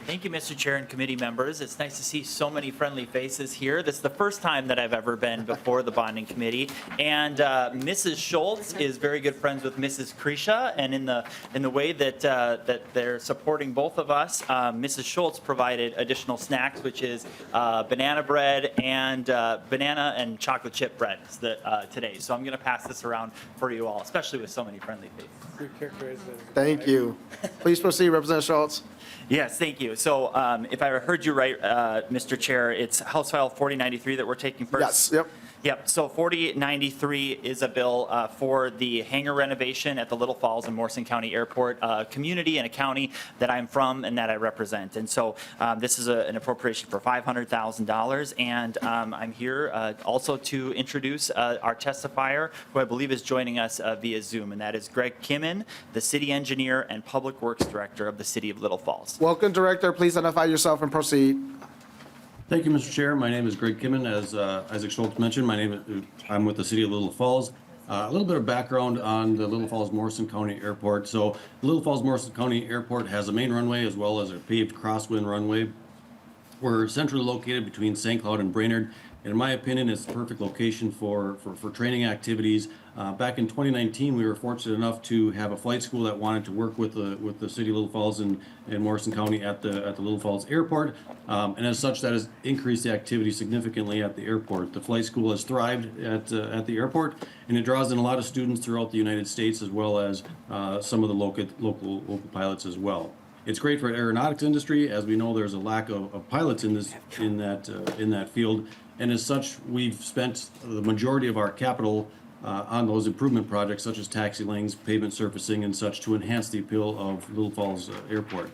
Speaker 13: Thank you, Mr. Chair and committee members. It's nice to see so many friendly faces here. This is the first time that I've ever been before the bonding committee. And Mrs. Schultz is very good friends with Mrs. Kresha, and in the way that they're supporting both of us, Mrs. Schultz provided additional snacks, which is banana bread and banana and chocolate chip bread today. So I'm going to pass this around for you all, especially with so many friendly faces.
Speaker 1: Thank you. Please proceed, Representative Schultz.
Speaker 13: Yes, thank you. So if I heard you right, Mr. Chair, it's House File 4093 that we're taking first?
Speaker 1: Yes, yep.
Speaker 13: Yep, so 4093 is a bill for the hangar renovation at the Little Falls and Morrison County Airport, a community and a county that I'm from and that I represent. And so this is an appropriation for $500,000. And I'm here also to introduce our testifier, who I believe is joining us via Zoom, and that is Greg Kimmen, the city engineer and public works director of the city of Little Falls.
Speaker 1: Welcome, Director. Please identify yourself and proceed.
Speaker 17: Thank you, Mr. Chair. My name is Greg Kimmen. As Isaac Schultz mentioned, I'm with the City of Little Falls. A little bit of background on the Little Falls Morrison County Airport. So the Little Falls Morrison County Airport has a main runway as well as a paved crosswind runway. We're centrally located between St. Cloud and Brainerd. And in my opinion, it's the perfect location for training activities. Back in 2019, we were fortunate enough to have a flight school that wanted to work with the City of Little Falls and Morrison County at the Little Falls Airport. And as such, that has increased the activity significantly at the airport. The flight school has thrived at the airport, and it draws in a lot of students throughout the United States, as well as some of the local pilots as well. It's great for the aeronautics industry. As we know, there's a lack of pilots in that field. And as such, we've spent the majority of our capital on those improvement projects, such as taxi lanes, pavement surfacing, and such, to enhance the appeal of Little Falls Airport.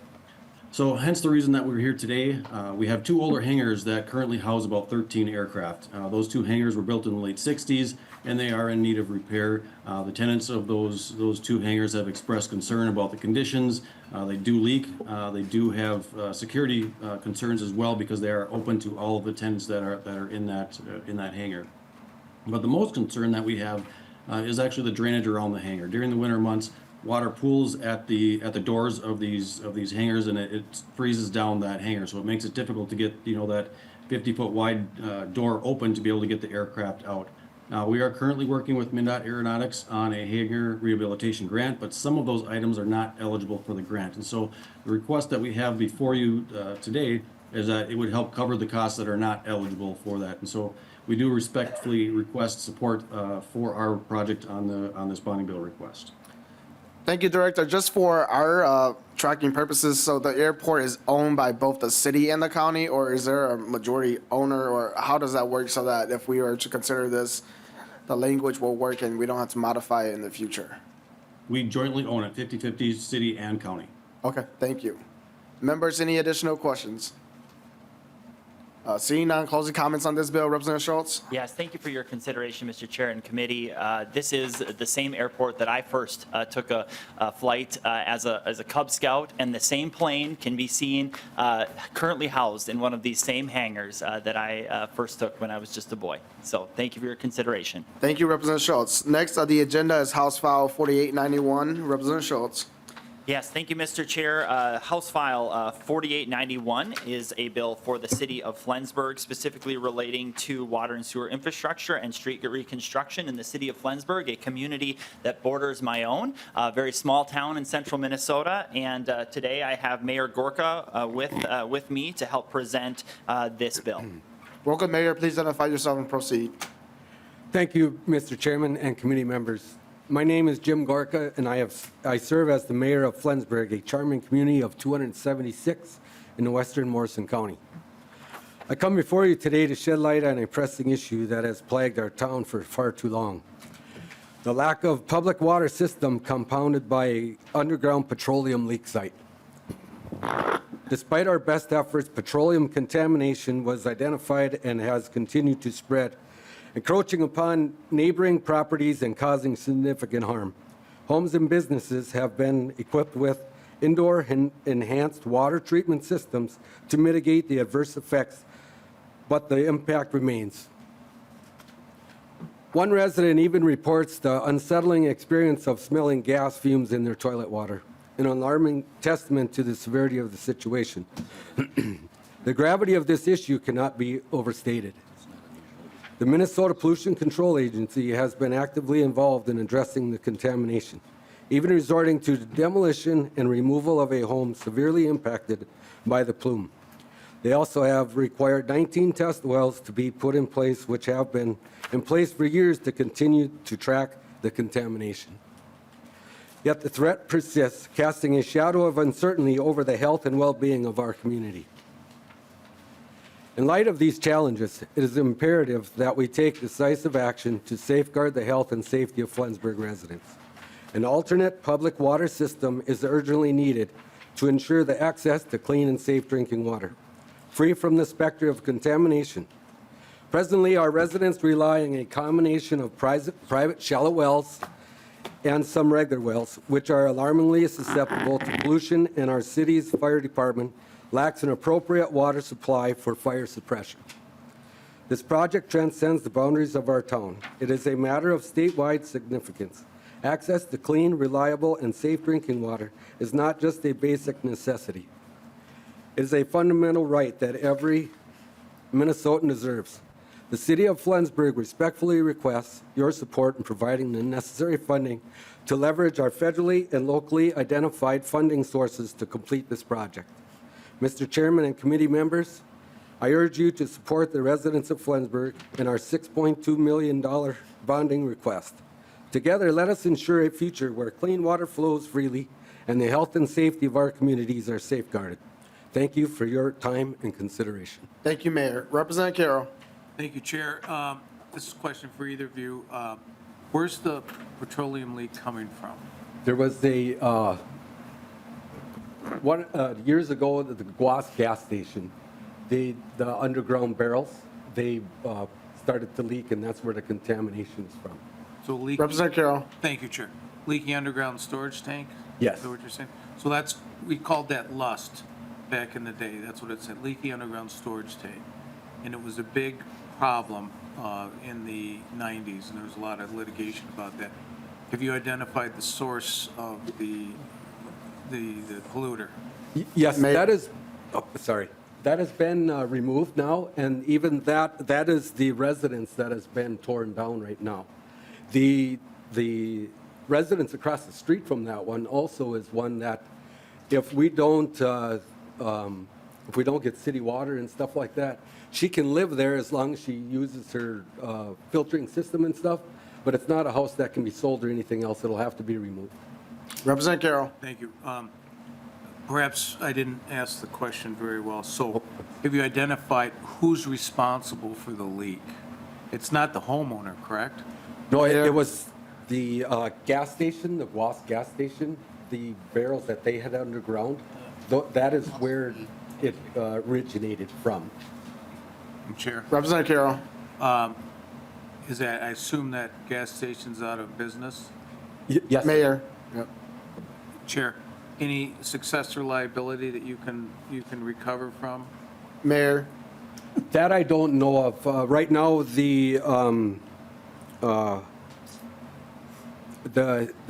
Speaker 17: So hence the reason that we're here today. We have two older hangars that currently house about 13 aircraft. Those two hangars were built in the late 60s, and they are in need of repair. The tenants of those two hangars have expressed concern about the conditions. They do leak. They do have security concerns as well, because they are open to all of the tenants that are in that hangar. But the most concern that we have is actually the drainage around the hangar. During the winter months, water pools at the doors of these hangars, and it freezes down that hangar. So it makes it difficult to get that 50-foot wide door open to be able to get the aircraft out. We are currently working with Mendota Aeronautics on a hangar rehabilitation grant, but some of those items are not eligible for the grant. And so the request that we have before you today is that it would help cover the costs that are not eligible for that. And so we do respectfully request support for our project on this bonding bill request.
Speaker 1: Thank you, Director. Just for our tracking purposes, so the airport is owned by both the city and the county, or is there a majority owner, or how does that work, so that if we were to consider this, the language will work and we don't have to modify it in the future?
Speaker 17: We jointly own it, 50-50, city and county.
Speaker 1: Okay, thank you. Members, any additional questions? Seeing none, closing comments on this bill, Representative Schultz?
Speaker 13: Yes, thank you for your consideration, Mr. Chair and committee. This is the same airport that I first took a flight as a Cub Scout, and the same plane can be seen currently housed in one of these same hangars that I first took when I was just a boy. So thank you for your consideration.
Speaker 1: Thank you, Representative Schultz. Next on the agenda is House File 4891. Representative Schultz.
Speaker 13: Yes, thank you, Mr. Chair. House File 4891 is a bill for the city of Flensburg, specifically relating to water and sewer infrastructure and street reconstruction in the city of Flensburg, a community that borders my own, a very small town in central Minnesota. And today I have Mayor Gorka with me to help present this bill.
Speaker 1: Welcome, Mayor. Please identify yourself and proceed.
Speaker 23: Thank you, Mr. Chairman and committee members. My name is Jim Gorka, and I serve as the mayor of Flensburg, a charming community of 276 in the western Morrison County. I come before you today to shed light on a pressing issue that has plagued our town for far too long. The lack of public water system compounded by an underground petroleum leak site. Despite our best efforts, petroleum contamination was identified and has continued to spread, encroaching upon neighboring properties and causing significant harm. Homes and businesses have been equipped with indoor enhanced water treatment systems to mitigate the adverse effects, but the impact remains. One resident even reports the unsettling experience of smelling gas fumes in their toilet water, an alarming testament to the severity of the situation. The gravity of this issue cannot be overstated. The Minnesota Pollution Control Agency has been actively involved in addressing the contamination, even resorting to demolition and removal of a home severely impacted by the plume. They also have required 19 test wells to be put in place, which have been in place for years to continue to track the contamination. Yet the threat persists, casting a shadow of uncertainty over the health and well-being of our community. In light of these challenges, it is imperative that we take decisive action to safeguard the health and safety of Flensburg residents. An alternate public water system is urgently needed to ensure the access to clean and safe drinking water, free from the specter of contamination. Presently, our residents rely on a combination of private shallow wells and some regular wells, which are alarmingly susceptible to pollution, and our city's fire department lacks an appropriate water supply for fire suppression. This project transcends the boundaries of our town. It is a matter of statewide significance. Access to clean, reliable, and safe drinking water is not just a basic necessity. It is a fundamental right that every Minnesotan deserves. The City of Flensburg respectfully requests your support in providing the necessary funding to leverage our federally and locally identified funding sources to complete this project. Mr. Chairman and committee members, I urge you to support the residents of Flensburg in our $6.2 million bonding request. Together, let us ensure a future where clean water flows freely and the health and safety of our communities are safeguarded. Thank you for your time and consideration.
Speaker 1: Thank you, Mayor. Representative Carroll.
Speaker 8: Thank you, Chair. This is a question for either of you. Where's the petroleum leak coming from?
Speaker 23: There was a, years ago, at the Guas gas station, the underground barrels, they started to leak, and that's where the contamination is from.
Speaker 8: So leaking.
Speaker 1: Representative Carroll.
Speaker 8: Thank you, Chair. Leaking underground storage tank?
Speaker 23: Yes.
Speaker 8: Is that what you're saying? So that's, we called that lust back in the day. That's what it said, leaky underground storage tank. And it was a big problem in the 90s, and there was a lot of litigation about that. Have you identified the source of the polluter?
Speaker 23: Yes, that is, that has been removed now, and even that is the residence that has been torn down right now. The residence across the street from that one also is one that if we don't get city water and stuff like that, she can live there as long as she uses her filtering system and stuff, but it's not a house that can be sold or anything else. It'll have to be removed.
Speaker 1: Representative Carroll.
Speaker 8: Thank you. Perhaps I didn't ask the question very well. So have you identified who's responsible for the leak? It's not the homeowner, correct?
Speaker 23: No, it was the gas station, the Guas gas station, the barrels that they had underground. That is where it originated from.
Speaker 8: Chair.
Speaker 1: Representative Carroll.
Speaker 8: Is that, I assume that gas station's out of business?
Speaker 23: Yes.
Speaker 1: Mayor. Yep.
Speaker 8: Chair, any successor liability that you can recover from?
Speaker 1: Mayor.
Speaker 23: That I don't know of. Right now, the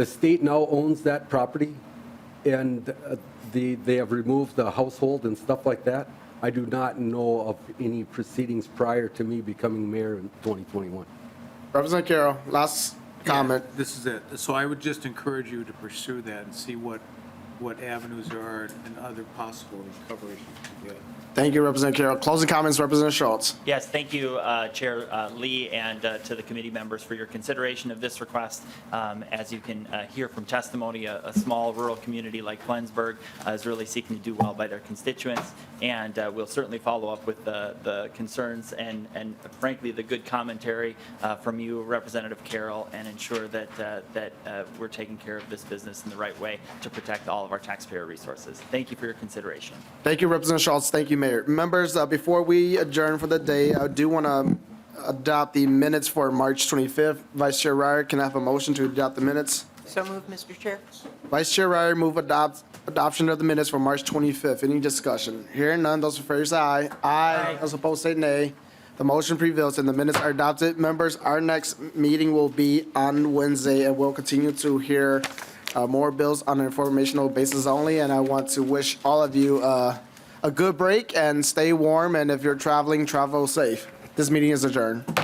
Speaker 23: state now owns that property, and they have removed the household and stuff like that. I do not know of any proceedings prior to me becoming mayor in 2021.
Speaker 1: Representative Carroll, last comment.
Speaker 8: Yeah, this is it. So I would just encourage you to pursue that and see what avenues there are and other possible recoveries you can get.
Speaker 1: Thank you, Representative Carroll. Closing comments, Representative Schultz.
Speaker 13: Yes, thank you, Chair Lee, and to the committee members for your consideration of this request. As you can hear from testimony, a small rural community like Flensburg is really seeking to do well by their constituents, and we'll certainly follow up with the concerns and frankly, the good commentary from you, Representative Carroll, and ensure that we're taking care of this business in the right way to protect all of our taxpayer resources. Thank you for your consideration.
Speaker 1: Thank you, Representative Schultz. Thank you, Mayor. Members, before we adjourn for the day, I do want to adopt the minutes for March 25th. Vice Chair Ryer, can I have a motion to adopt the minutes?
Speaker 2: So moved, Mr. Chair.
Speaker 1: Vice Chair Ryer, move adoption of the minutes for March 25th. Any discussion? Hearing none, those in favor say aye. Aye. Those opposed say nay. The motion prevails and the minutes are adopted. Members, our next meeting will be on Wednesday, and we'll continue to hear more bills on an informational basis only. And I want to wish all of you a good break and stay warm. And if you're traveling, travel safe. This meeting is adjourned.